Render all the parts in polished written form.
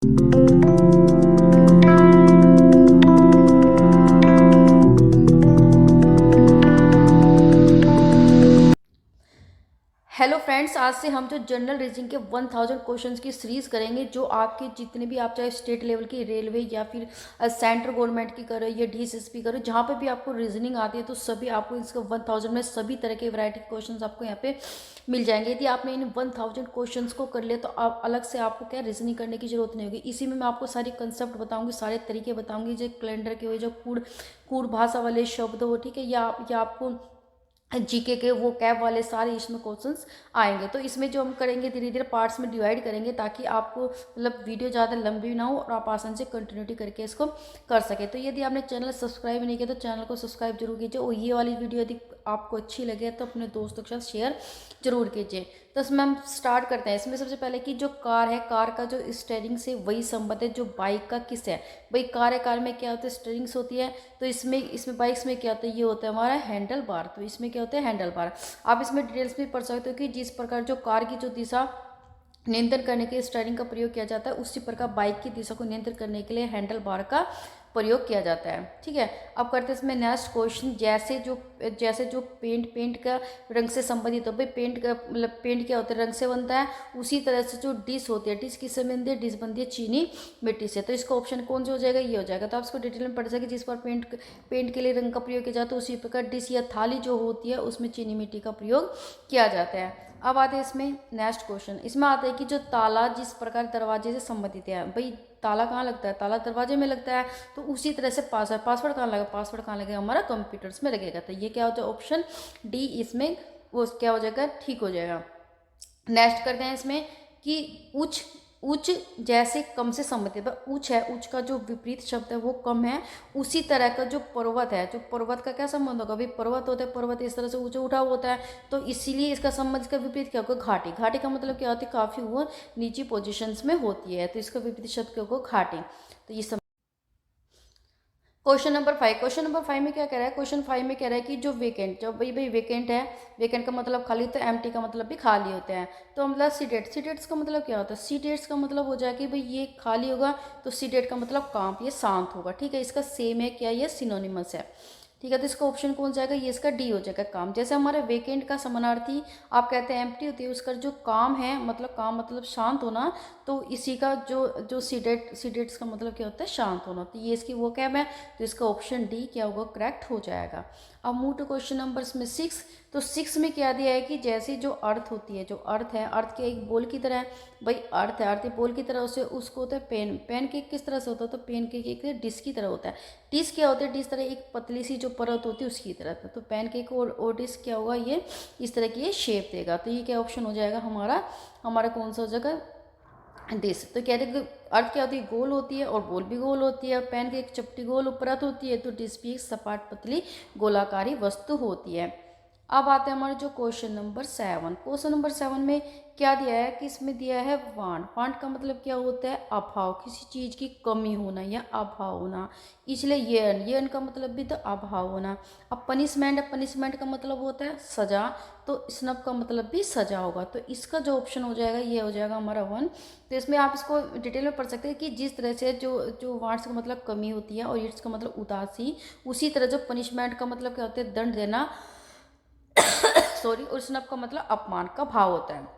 Hello friends, आज से हम जो जनरल रीजनिंग के 1000 क्वेश्चंस की सीरीज़ करेंगे। जो आपके जितने भी आप चाहे स्टेट लेवल की रेलवे या फिर सेंट्रल गवर्नमेंट की करो या डीएसएसपी करो, जहाँ पे भी आपको रीजनिंग आती है तो सभी आपको इसका 1000 में सभी तरह के वैरायटी के क्वेश्चंस आपको यहाँ पे मिल जाएंगे। यदि आपने इन 1000 क्वेश्चंस को कर लिया तो आप अलग से आपको क्या रीजनिंग करने की जरूरत नहीं होगी। इसी में मैं आपको सारी कंसेप्ट बताऊँगी, सारे तरीके बताऊँगी, जो कैलेंडर के हुए, जो कूड़ भाषा वाले शब्द हो, ठीक है, या आपको जीके के वो कैब वाले सारे इसमें क्वेश्चंस आएंगे। तो इसमें जो हम करेंगे धीरे धीरे पार्ट्स में डिवाइड करेंगे, ताकि आपको मतलब वीडियो ज़्यादा लंबी ना हो और आप आसान से कंटिन्यूटी करके इसको कर सके। तो यदि आपने चैनल सब्सक्राइब नहीं किया तो चैनल को सब्सक्राइब जरूर कीजिए, और ये वाली वीडियो यदि आपको अच्छी लगे तो अपने दोस्तों के साथ शेयर जरूर कीजिए। तो इसमें हम स्टार्ट करते हैं। इसमें सबसे पहले कि जो कार है, कार का जो स्टीयरिंग से वही संबंध है जो बाइक का किस है। भाई कार है, कार में क्या होता है, स्टीयरिंग्स होती है। तो इसमें बाइक्स में क्या होता है, ये होता है हमारा हैंडल बार। तो इसमें क्या होता है, हैंडल बार। आप इसमें डिटेल्स में पढ़ सकते हो कि जिस प्रकार जो कार की जो दिशा नियंत्रण करने के लिए स्टीयरिंग का प्रयोग किया जाता है, उसी प्रकार बाइक की दिशा को नियंत्रण करने के लिए हैंडल बार का प्रयोग किया जाता है। ठीक है, अब करते हैं इसमें नेक्स्ट क्वेश्चन। जैसे जो पेंट का रंग से संबंधित हो, भाई पेंट का मतलब पेंट क्या होता है, रंग से बनता है। उसी तरह से जो डिश होती है, डिश किससे बनती है, डिश बनती है चीनी मिट्टी से। तो इसका ऑप्शन कौन सा हो जाएगा, ये हो जाएगा। तो आप इसको डिटेल में पढ़ सके, जिस पर पेंट के लिए रंग का प्रयोग किया जाता है, उसी प्रकार डिश या थाली जो होती है उसमें चीनी मिट्टी का प्रयोग किया जाता है। अब आते हैं इसमें नेक्स्ट क्वेश्चन। इसमें आता है कि जो ताला जिस प्रकार दरवाजे से संबंधित है, भाई ताला कहाँ लगता है, ताला दरवाजे में लगता है। तो उसी तरह से पासवर्ड कहाँ लगेगा, पासवर्ड कहाँ लगेगा, हमारा कंप्यूटर्स में लगेगा। तो ये क्या हो जाएगा, ऑप्शन डी इसमें वो क्या हो जाएगा, ठीक हो जाएगा। नेक्स्ट करते हैं इसमें कि उच्च उच्च जैसे कम से संबंधित है। उच्च है, उच्च का जो विपरीत शब्द है वो कम है। उसी तरह का जो पर्वत है, जो पर्वत का क्या संबंध होगा, भाई पर्वत होता है, पर्वत इस तरह से ऊंचा उठा हुआ होता है। तो इसीलिए इसका संबंध, इसका विपरीत क्या होगा, घाटी। घाटी का मतलब क्या होती है, काफी वो नीची पोजिशन में होती है। तो इसका विपरीत शब्द क्या होगा, घाटी। तो ये क्वेश्चन नंबर 5 में क्या कह रहा है, क्वेश्चन 5 में कह रहा है कि जो वेकेंट, जब भाई वेकेंट है, वेकेंट का मतलब खाली होता है, एम्प्टी का मतलब भी खाली होते हैं। तो मतलब सीडेट्स का मतलब क्या होता है, सीडेट्स का मतलब हो जाए कि भाई ये खाली होगा, तो सीडेट का मतलब कांप, ये शांत होगा। ठीक है, इसका सेम है क्या, ये सिनोनिमस है। ठीक है, तो इसका ऑप्शन कौन जाएगा, ये इसका डी हो जाएगा, काम। जैसे हमारे वेकेंट का समानार्थी आप कहते हैं एम्प्टी होती है, उसका जो काम है मतलब काम मतलब शांत होना। तो इसी का जो सीडेट्स का मतलब क्या होता है, शांत होना। तो ये इसकी वो कैब है। तो इसका ऑप्शन डी क्या होगा, करेक्ट हो जाएगा। अब मूव टू क्वेश्चन नंबर में 6। तो 6 में क्या दिया है कि जैसे जो अर्थ होती है, जो अर्थ है, अर्थ के एक बॉल की तरह है। भाई अर्थ है, अर्थ एक बॉल की तरह, उसे उसको होता है पेन। पेन केक किस तरह से होता है, तो पेन केक एक डिश की तरह होता है। डिश क्या होता है, डिश तरह एक पतली सी जो परत होती है उसकी तरह। तो पेन केक और डिश क्या होगा, ये इस तरह की ये शेप देगा। तो ये क्या ऑप्शन हो जाएगा हमारा, हमारा कौन सा हो जाएगा, डिश। तो कहते हैं कि अर्थ क्या होती है, गोल होती है, और बॉल भी गोल होती है, और पेन की एक चपटी गोल परत होती है। तो डिश भी एक सपाट पतली गोलाकारी वस्तु होती है। अब आते हैं हमारे जो क्वेश्चन नंबर 7 में क्या दिया है कि इसमें दिया है वांट। वांट का मतलब क्या होता है, अभाव, किसी चीज की कमी होना या अभाव होना। इसलिए ये का मतलब भी तो अभाव होना। अब पनिशमेंट, पनिशमेंट का मतलब होता है सजा। तो स्नब का मतलब भी सजा होगा। तो इसका जो ऑप्शन हो जाएगा, ये हो जाएगा हमारा 1। तो इसमें आप इसको डिटेल में पढ़ सकते हैं कि जिस तरह से जो जो वांट्स का मतलब कमी होती है और इट्स का मतलब उदासी, उसी तरह जो पनिशमेंट का मतलब क्या होता है, दंड देना, सॉरी, और स्नब का मतलब अपमान का भाव होता है।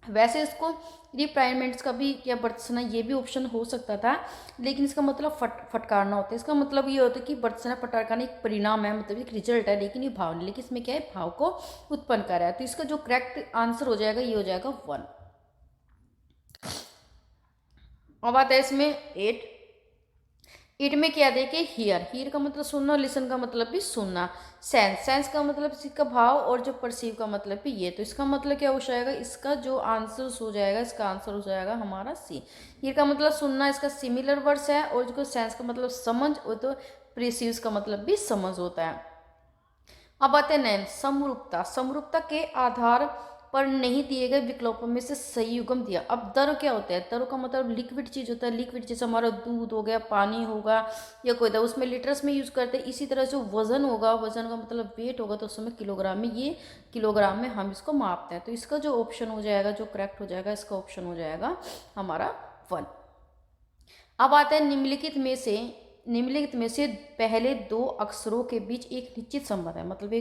वैसे इसको रिप्राइमेंट्स का भी क्या बरतसना, ये भी ऑप्शन हो सकता था, लेकिन इसका मतलब फटकारना होता है। इसका मतलब ये होता है कि बरतसना फटकारना एक परिणाम है, मतलब एक रिजल्ट है, लेकिन ये भाव नहीं, लेकिन इसमें क्या है, भाव को उत्पन्न कर रहा है। तो इसका जो करेक्ट आंसर हो जाएगा, ये हो जाएगा 1। अब आता है इसमें 8। इट में क्या देखे, हियर का मतलब सुनना, लिसन का मतलब भी सुनना। सेंस का मतलब इसका भाव, और जो परसीव का मतलब भी ये। तो इसका मतलब क्या हो जाएगा, इसका जो आंसर हो जाएगा, इसका आंसर हो जाएगा हमारा सी। हियर का मतलब सुनना, इसका सिमिलर वर्ड्स है, और जो सेंस का मतलब समझ, और तो प्रिसीव का मतलब भी समझ होता है। अब आते हैं नेम, समरूपता। समरूपता के आधार पर नहीं दिए गए विकल्पों में से सही युग्म दिया। अब दर क्या होता है, दर का मतलब लिक्विड चीज होता है। लिक्विड जैसे हमारा दूध हो गया, पानी होगा, या कोई था, उसमें लीटर्स में यूज करते हैं। इसी तरह जो वजन होगा, वजन का मतलब वेट होगा, तो उसमें किलोग्राम में, ये किलोग्राम में हम इसको मापते हैं। तो इसका जो ऑप्शन हो जाएगा, जो करेक्ट हो जाएगा, इसका ऑप्शन हो जाएगा हमारा 1। अब आता है निम्नलिखित में से पहले दो अक्षरों के बीच एक निश्चित संबंध है, मतलब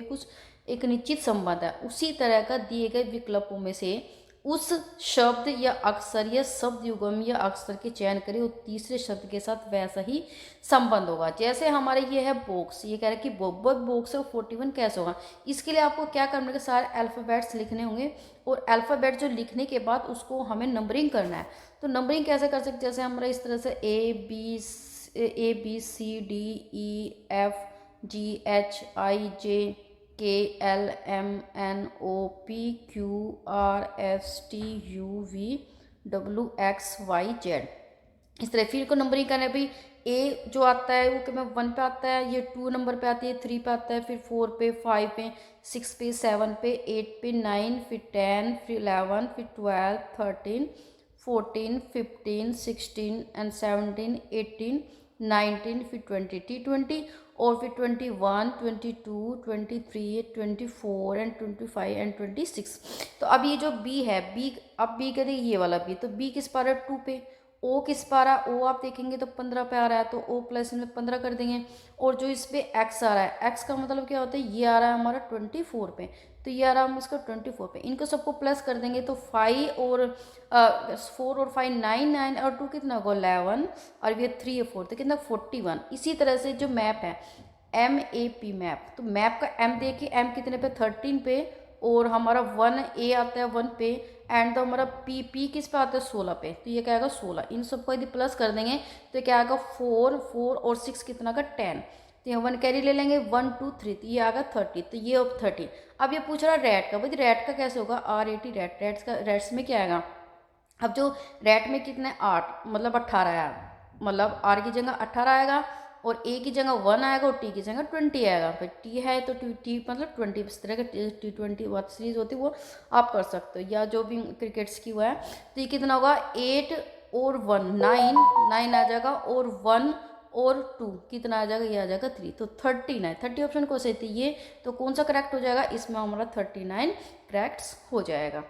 एक निश्चित संबंध है। उसी तरह का दिए गए विकल्पों में से उस शब्द या अक्षर या शब्द युग्म या अक्षर के चयन करें और तीसरे शब्द के साथ वैसा ही संबंध होगा। जैसे हमारे ये है बॉक्स, ये कह रहा है कि बॉक्स और 41 कैसे होगा। इसके लिए आपको क्या करना है, सारे अल्फ़ाबेट्स लिखने होंगे और अल्फ़ाबेट जो लिखने के बाद उसको हमें नंबरिंग करना है। तो नंबरिंग कैसे कर सकते हैं, जैसे हमारा इस तरह से ABCDEFGHIJKLMNOPQRSTUVWXYZ, इस तरह फिर को नंबरिंग करना है भाई। ए जो आता है वो क्या 1 पे आता है, ये 2 नंबर पे आती है, 3 पे आता है, फिर 4 पे, 5 पे, 6 पे, 7 पे, 8 पे, 9, फिर 10, फिर 11, फिर 12, 13, 14, 15, 16 एंड 17, 18, 19, फिर 20, T20 और फिर 21, 22, 23, 24 एंड 25 एंड 26। तो अब ये जो बी है, अब बी करें ये वाला बी, तो बी किस पर है 2 पे। ओ किस पर आ, ओ आप देखेंगे तो 15 पे आ रहा है, तो ओ प्लस में 15 कर देंगे। और जो इस पे एक्स आ रहा है, एक्स का मतलब क्या होता है, ये आ रहा है हमारा 24 पे, तो ये आ रहा है इसका 24 पे। इनको सबको प्लस कर देंगे तो 4 और 5 9, 9 और 2 कितना होगा 11, और ये 3 और 4 तो कितना 41। इसी तरह से जो मैप है MAP मैप, तो मैप का M देखिए, M कितने पे 13 पे, और हमारा 1 A आता है 1 पे, एंड तो हमारा P किस पे आता है 16 पे, तो ये क्या आएगा 16। इन सबको यदि प्लस कर देंगे तो क्या आएगा 4 4 और 6 कितना का 10, तो यहाँ 1 कैरी ले लेंगे 1 2 3, तो ये आएगा 30, तो ये अब 30। अब ये पूछ रहा है रैट का, भाई रैट का कैसे होगा, RAT रैट, रैट्स में क्या आएगा। अब जो रैट में कितने 8 मतलब 18 है, मतलब R की जगह 18 आएगा और A की जगह 1 आएगा और T की जगह 20 आएगा। फिर T है तो T मतलब 20, इस तरह का T20 बात सीरीज होती है वो आप कर सकते हो, या जो भी क्रिकेट्स की हुआ है। तो ये कितना होगा 8 और 1 9 आ जाएगा, और 1 और 2 कितना आ जाएगा, ये आ जाएगा 3, तो 39। 30 ऑप्शन को सही थी ये, तो कौन सा करेक्ट हो जाएगा, इसमें हमारा 39 करेक्ट हो जाएगा।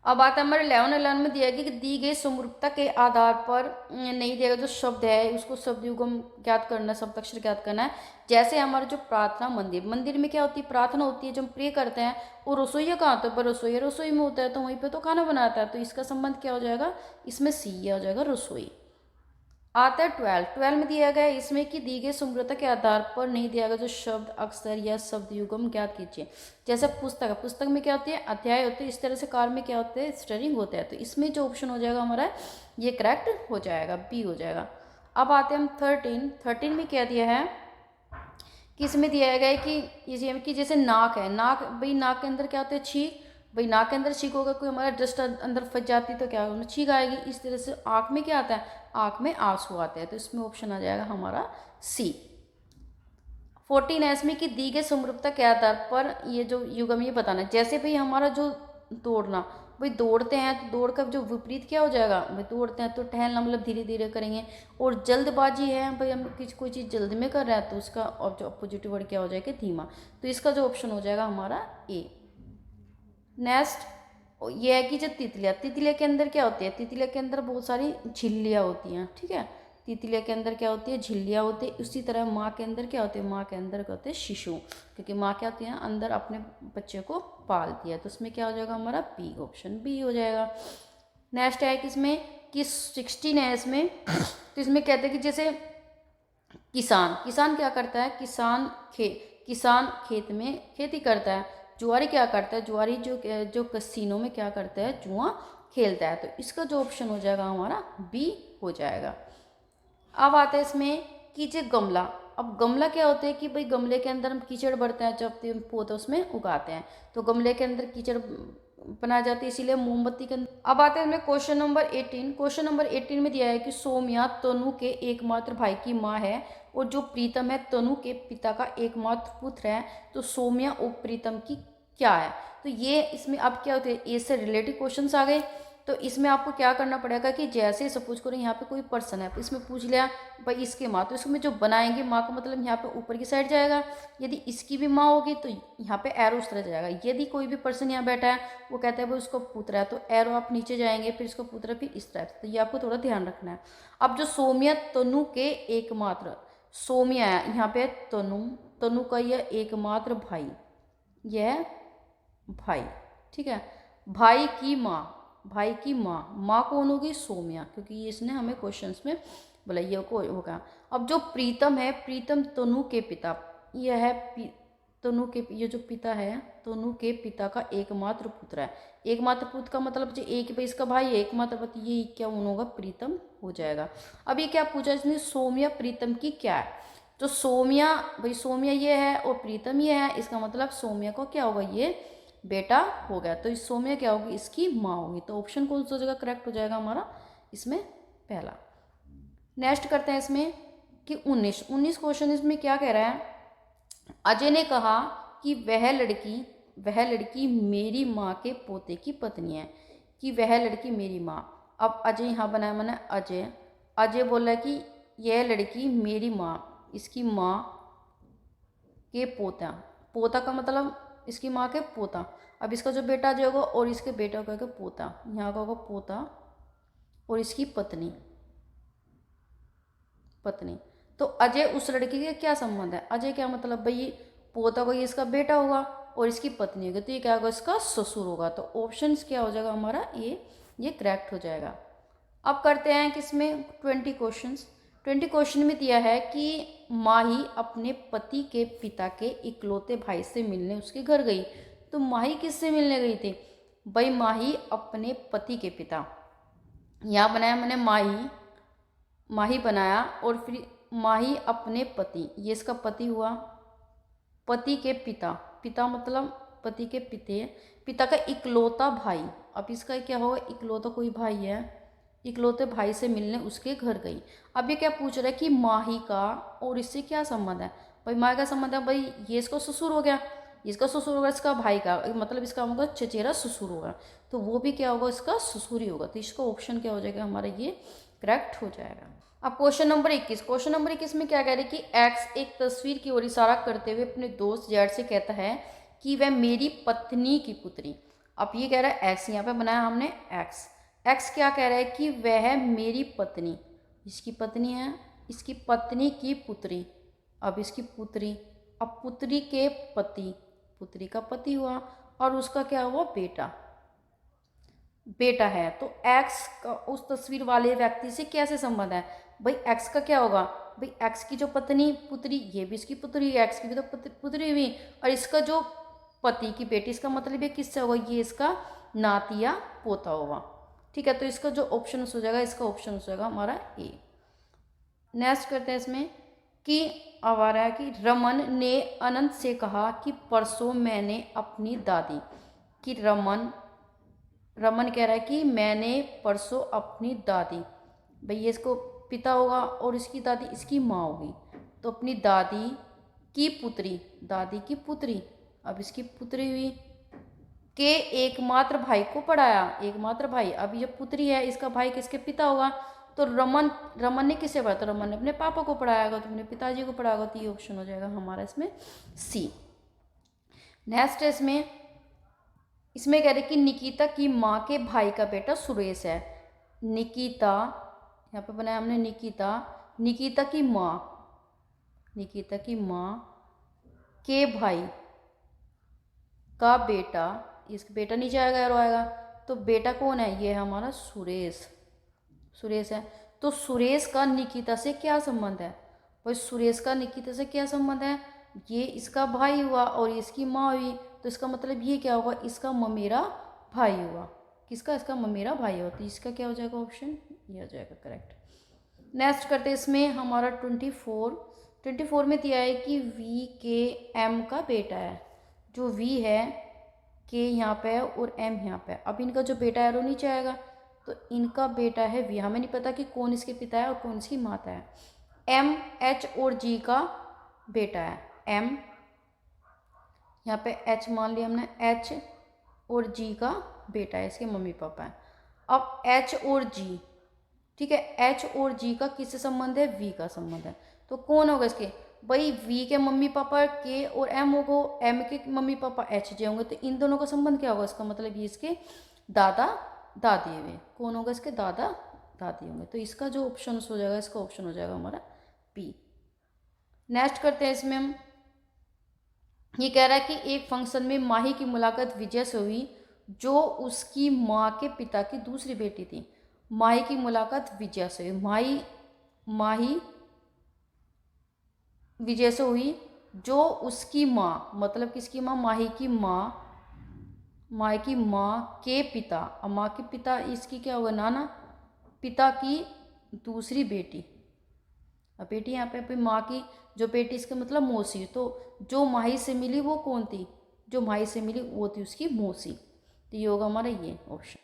अब आता है हमारे 11 में दिया गया कि दी गई समरूपता के आधार पर नहीं दिया गया जो शब्द है उसको शब्द युग्म ज्ञात करना है, शब्दाक्षर ज्ञात करना है। जैसे हमारा जो प्रार्थना मंदिर में क्या होती है, प्रार्थना होती है, जब हम प्रे करते हैं। और रसोईया कहाँ होता है, पर रसोई में होता है, तो वहीं पे तो खाना बनाता है, तो इसका संबंध क्या हो जाएगा, इसमें सी हो जाएगा रसोई। आता है 12 में दिया गया है इसमें कि दी गई समरूपता के आधार पर नहीं दिया गया जो शब्द अक्षर या शब्द युग्म ज्ञात कीजिए। जैसे पुस्तक में क्या होती है, अध्याय होते हैं, इस तरह से कार में क्या होते हैं, स्टरिंग होता है, तो इसमें जो ऑप्शन हो जाएगा हमारा ये करेक्ट हो जाएगा, बी हो जाएगा। अब आते हैं हम 13 में क्या दिया है कि इसमें दिया गया है कि जैसे नाक है, भाई नाक के अंदर क्या होता है छींक, भाई नाक के अंदर छींक होगा, कोई हमारा डस्ट अंदर फंस जाती है तो क्या होगा छींक आएगी। इस तरह से आँख में क्या आता है, आँख में आंसू आते हैं, तो इसमें ऑप्शन आ जाएगा हमारा सी। 14 में कि दी गई समरूपता के आधार पर ये जो युग्म ये बताना है। जैसे भाई हमारा जो दौड़ना, भाई दौड़ते हैं तो दौड़ का जो विपरीत क्या हो जाएगा, भाई दौड़ते हैं तो टहलना मतलब धीरे धीरे करेंगे। और जल्दबाजी है, भाई हम कोई चीज़ जल्द में कर रहे हैं तो उसका जो अपोजिट वर्ड क्या हो जाएगा धीमा, तो इसका जो ऑप्शन हो जाएगा हमारा ए। नेक्स्ट ये है कि जो तितलियाँ के अंदर क्या होती है, तितलियाँ के अंदर बहुत सारी झिल्लियाँ होती हैं, ठीक है। तितलियाँ के अंदर क्या होती है, झिल्लियाँ होती है। उसी तरह माँ के अंदर क्या होती है, माँ के अंदर क्या होते हैं शिशु, क्योंकि माँ क्या होती है अंदर अपने बच्चे को पालती है, तो उसमें क्या हो जाएगा हमारा बी, ऑप्शन बी हो जाएगा। नेक्स्ट है कि इसमें कि 16 है इसमें, तो इसमें कहते हैं कि जैसे किसान क्या करता है, किसान खेत में खेती करता है। जुआरी क्या करता है, जुआरी जो कसीनों में क्या करता है, जुआ खेलता है, तो इसका जो ऑप्शन हो जाएगा हमारा बी हो जाएगा। अब आता है इसमें कीचड़ गमला। अब गमला क्या होता है कि भाई गमले के अंदर हम कीचड़ भरते हैं, जब पौधे उसमें उगाते हैं, तो गमले के अंदर कीचड़ बनाया जाती है, इसीलिए मोमबत्ती के अंदर। अब आते हैं इसमें क्वेश्चन नंबर 18 में दिया है कि सौम्या तनु के एकमात्र भाई की माँ है और जो प्रीतम है तनु के पिता का एकमात्र पुत्र है, तो सौम्या और प्रीतम की क्या है। तो ये इसमें अब क्या होते हैं, ए से रिलेटेड क्वेश्चंस आ गए। तो इसमें आपको क्या करना पड़ेगा कि जैसे सपोज करो यहाँ पे कोई पर्सन है, इसमें पूछ लिया भाई इसके माँ, तो इसमें जो बनाएंगे माँ का मतलब यहाँ पे ऊपर की साइड जाएगा। यदि इसकी भी माँ होगी तो यहाँ पे एरो उस तरह जाएगा। यदि कोई भी पर्सन यहाँ बैठा है वो कहता है भाई उसको पुत्र है, तो एरो आप नीचे जाएंगे, फिर इसको पुत्र, फिर इस टाइप से। तो ये आपको थोड़ा ध्यान रखना है। अब जो सौम्या तनु के एकमात्र, सौम्या है यहाँ पे तनु, तनु का यह एकमात्र भाई, यह भाई, ठीक है। भाई की माँ, भाई की माँ कौन होगी? सौम्या, क्योंकि ये इसने हमें क्वेश्चंस में बोला ये को होगा। अब जो प्रीतम है, प्रीतम तनु के पिता, यह है तनु के, ये जो पिता है तनु के पिता का एकमात्र पुत्र है। एकमात्र पुत्र का मतलब जो एक भाई इसका भाई है, एकमात्र पुत्र, ये क्या होगा? प्रीतम हो जाएगा। अब ये क्या पूछा इसने? सौम्या प्रीतम की क्या है? तो सौम्या, भाई सौम्या ये है और प्रीतम ये है, इसका मतलब सौम्या को क्या होगा? ये बेटा हो गया। तो इस सौम्या क्या होगी? इसकी माँ होगी। तो ऑप्शन कौन सा जगह करेक्ट हो जाएगा हमारा इसमें? पहला। नेक्स्ट करते हैं इसमें कि 19 क्वेश्चन इसमें क्या कह रहा है? अजय ने कहा कि वह लड़की मेरी माँ के पोते की पत्नी है, कि वह लड़की मेरी माँ। अब अजय यहाँ बनाया मैंने अजय बोला कि यह लड़की मेरी माँ, इसकी माँ के पोता, पोता का मतलब इसकी माँ के पोता। अब इसका जो बेटा जो होगा और इसके बेटा का पोता, यहाँ का होगा पोता और इसकी पत्नी। तो अजय उस लड़की के क्या संबंध है? अजय क्या मतलब? भाई पोता को ये इसका बेटा होगा और इसकी पत्नी होगी, तो ये क्या होगा? इसका ससुर होगा। तो ऑप्शन क्या हो जाएगा हमारा? ये करेक्ट हो जाएगा। अब करते हैं किसमें 20 क्वेश्चन में दिया है कि माही अपने पति के पिता के इकलौते भाई से मिलने उसके घर गई। तो माही किससे मिलने गई थी? भाई माही अपने पति के पिता, यहाँ बनाया मैंने माही बनाया, और फिर माही अपने पति, ये इसका पति हुआ, पति के पिता मतलब पति के पिता का इकलौता भाई। अब इसका क्या होगा? इकलौता कोई भाई है, इकलौते भाई से मिलने उसके घर गई। अब ये क्या पूछ रहा है कि माही का और इससे क्या संबंध है? भाई माही का संबंध है, भाई ये इसका ससुर हो गया, इसका ससुर होगा, इसका भाई का मतलब इसका होगा चचेरा ससुर होगा, तो वो भी क्या होगा? इसका ससुर ही होगा। तो इसका ऑप्शन क्या हो जाएगा हमारा? ये करेक्ट हो जाएगा। अब क्वेश्चन नंबर 21 में क्या कह रहे हैं कि एक्स एक तस्वीर की ओर इशारा करते हुए अपने दोस्त जेड से कहता है कि वह मेरी पत्नी की पुत्री। अब ये कह रहा है एक्स, यहाँ पे बनाया हमने एक्स क्या कह रहा है कि वह मेरी पत्नी, इसकी पत्नी है, इसकी पत्नी की पुत्री। अब इसकी पुत्री, अब पुत्री के पति, पुत्री का पति हुआ, और उसका क्या हुआ? बेटा है। तो एक्स का उस तस्वीर वाले व्यक्ति से कैसे संबंध है? भाई एक्स का क्या होगा? भाई एक्स की जो पत्नी पुत्री, ये भी इसकी पुत्री है, एक्स की भी तो पुत्री हुई, और इसका जो पति की बेटी, इसका मतलब ये किससे होगा? ये इसका नाती या पोता होगा, ठीक है। तो इसका जो ऑप्शन हो जाएगा, इसका ऑप्शन हो जाएगा हमारा ए। नेक्स्ट करते हैं इसमें कि अब आ रहा है कि रमन ने अनंत से कहा कि परसों मैंने अपनी दादी, कि रमन कह रहा है कि मैंने परसों अपनी दादी, भाई ये इसको पिता होगा और इसकी दादी इसकी माँ होगी, तो अपनी दादी की पुत्री, अब इसकी पुत्री हुई, के एकमात्र भाई को पढ़ाया, एकमात्र भाई। अब ये पुत्री है, इसका भाई किसके पिता होगा? तो रमन ने किसे पढ़ाया? तो रमन ने अपने पापा को पढ़ाएगा, तो अपने पिताजी को पढ़ाएगा। तो ये ऑप्शन हो जाएगा हमारा इसमें सी। नेक्स्ट है इसमें कह रहे कि निकिता की माँ के भाई का बेटा सुरेश है। निकिता, यहाँ पे बनाया हमने निकिता की माँ के भाई का बेटा, इसका बेटा नीचे आएगा एरो आएगा, तो बेटा कौन है? ये है हमारा सुरेश है। तो सुरेश का निकिता से क्या संबंध है? भाई सुरेश का निकिता से क्या संबंध है? ये इसका भाई हुआ और इसकी माँ हुई, तो इसका मतलब ये क्या होगा? इसका ममेरा भाई हुआ। किसका? इसका ममेरा भाई हुआ। तो इसका क्या हो जाएगा? ऑप्शन ये हो जाएगा करेक्ट। नेक्स्ट करते हैं इसमें हमारा 24 में दिया है कि वी के एम का बेटा है। जो वी है, के यहाँ पे है और एम यहाँ पे है। अब इनका जो बेटा है वो नीचे आएगा, तो इनका बेटा है वी। हमें नहीं पता कि कौन इसके पिता है और कौन इसकी माता है। एम एच और जी का बेटा है। एम यहाँ पे एच मान लिया हमने, एच और जी का बेटा है, इसके मम्मी पापा है। अब एच और जी, ठीक है, एच और जी का किससे संबंध है, वी का संबंध है। तो कौन होगा इसके, भाई वी के मम्मी पापा के और एम होगा, एम के मम्मी पापा एच जे होंगे, तो इन दोनों का संबंध क्या होगा, इसका मतलब ये इसके दादा दादी हुए। कौन होगा इसके, दादा दादी होंगे। तो इसका जो ऑप्शन हो जाएगा, इसका ऑप्शन हो जाएगा हमारा पी। नेक्स्ट करते हैं इसमें हम, ये कह रहा है कि एक फंक्शन में माही की मुलाकात विजय से हुई जो उसकी माँ के पिता की दूसरी बेटी थी। माही की मुलाकात विजय से हुई, माही विजय से हुई जो उसकी माँ, मतलब किसकी माँ, माही की माँ, माही की माँ के पिता, अब माँ के पिता इसकी क्या होगा, नाना, पिता की दूसरी बेटी। अब बेटी यहाँ पे अपनी माँ की जो बेटी, इसका मतलब मौसी, तो जो माही से मिली वो कौन थी, जो माही से मिली वो थी उसकी मौसी। तो ये होगा हमारा ये ऑप्शन।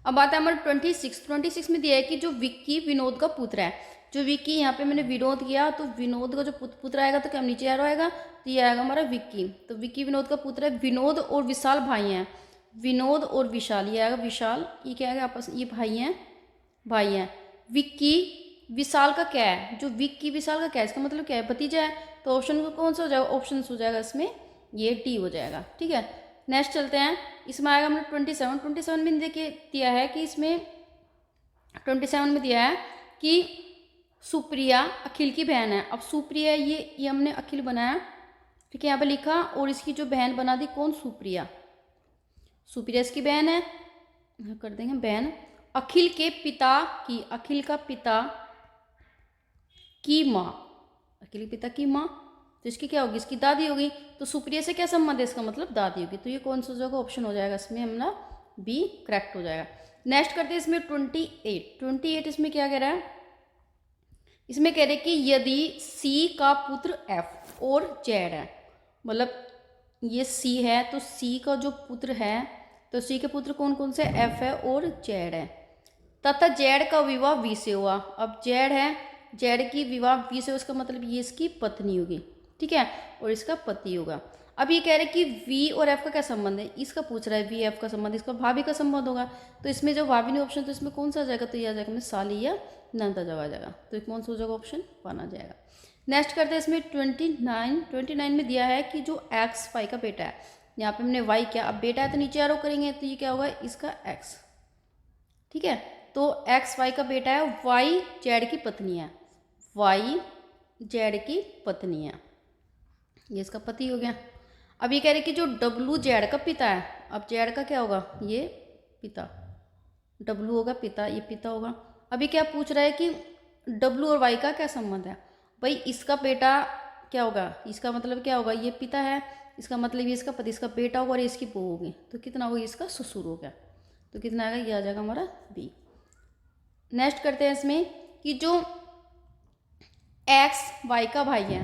अब आता है हमारा 26 में दिया है कि जो विक्की विनोद का पुत्र है, जो विक्की यहाँ पे मैंने विनोद किया, तो विनोद का जो पुत्र आएगा तो क्या नीचे एरो आएगा, तो ये आएगा हमारा विक्की। तो विक्की विनोद का पुत्र है। विनोद और विशाल भाई हैं, विनोद और विशाल, ये आएगा विशाल, ये क्या आएगा आपस, ये भाई हैं। विक्की विशाल का क्या है, जो विक्की विशाल का क्या है, इसका मतलब क्या है, भतीजा है। तो ऑप्शन कौन सा हो जाएगा, ऑप्शन हो जाएगा इसमें ये डी हो जाएगा, ठीक है। नेक्स्ट चलते हैं, इसमें आएगा हमने 27 में देखिए दिया है कि इसमें 27 में दिया है कि सुप्रिया अखिल की बहन है। अब सुप्रिया ये हमने अखिल बनाया, ठीक है, यहाँ पे लिखा, और इसकी जो बहन बना दी कौन, सुप्रिया, सुप्रिया इसकी बहन है, कर देंगे बहन। अखिल के पिता की, अखिल का पिता की माँ, अखिल के पिता की माँ, तो इसकी क्या होगी, इसकी दादी होगी। तो सुप्रिया से क्या संबंध है, इसका मतलब दादी होगी। तो ये कौन सा जगह ऑप्शन हो जाएगा इसमें, हमारा बी करेक्ट हो जाएगा। नेक्स्ट करते हैं इसमें 28 इसमें क्या कह रहा है, इसमें कह रहे कि यदि सी का पुत्र एफ और जेड है, मतलब ये सी है तो सी का जो पुत्र है, तो सी के पुत्र कौन कौन से, एफ है और जेड है, तथा जेड का विवाह वी से हुआ। अब जेड है, जेड की विवाह वी से, उसका मतलब ये इसकी पत्नी होगी, ठीक है, और इसका पति होगा। अब ये कह रहे कि वी और एफ का क्या संबंध है, इसका पूछ रहा है वी एफ का संबंध, इसका भाभी का संबंध होगा। तो इसमें जो भाभी ने ऑप्शन, तो इसमें कौन सा आ जाएगा, तो ये आ जाएगा में साली या नंदा जब आ जाएगा, तो कौन सा हो जाएगा, ऑप्शन वन आ जाएगा। नेक्स्ट करते हैं इसमें 29 में दिया है कि जो एक्स वाई का बेटा है, यहाँ पे हमने वाई किया, अब बेटा है तो नीचे आरो करेंगे, तो ये क्या होगा, इसका एक्स, ठीक है। तो एक्स वाई का बेटा है, वाई जेड की पत्नी है, वाई जेड की पत्नी है, ये इसका पति हो गया। अब ये कह रहे कि जो डब्लू जेड का पिता है, अब जेड का क्या होगा, ये पिता, डब्लू होगा पिता, ये पिता होगा। अभी क्या पूछ रहा है कि डब्लू और वाई का क्या संबंध है, भाई इसका बेटा क्या होगा, इसका मतलब क्या होगा, ये पिता है, इसका मतलब ये इसका पति, इसका बेटा होगा और इसकी बहू होगी, तो कितना होगा, इसका ससुर हो गया। तो कितना आएगा, ये आ जाएगा हमारा बी। नेक्स्ट करते हैं इसमें कि जो एक्स वाई का भाई है,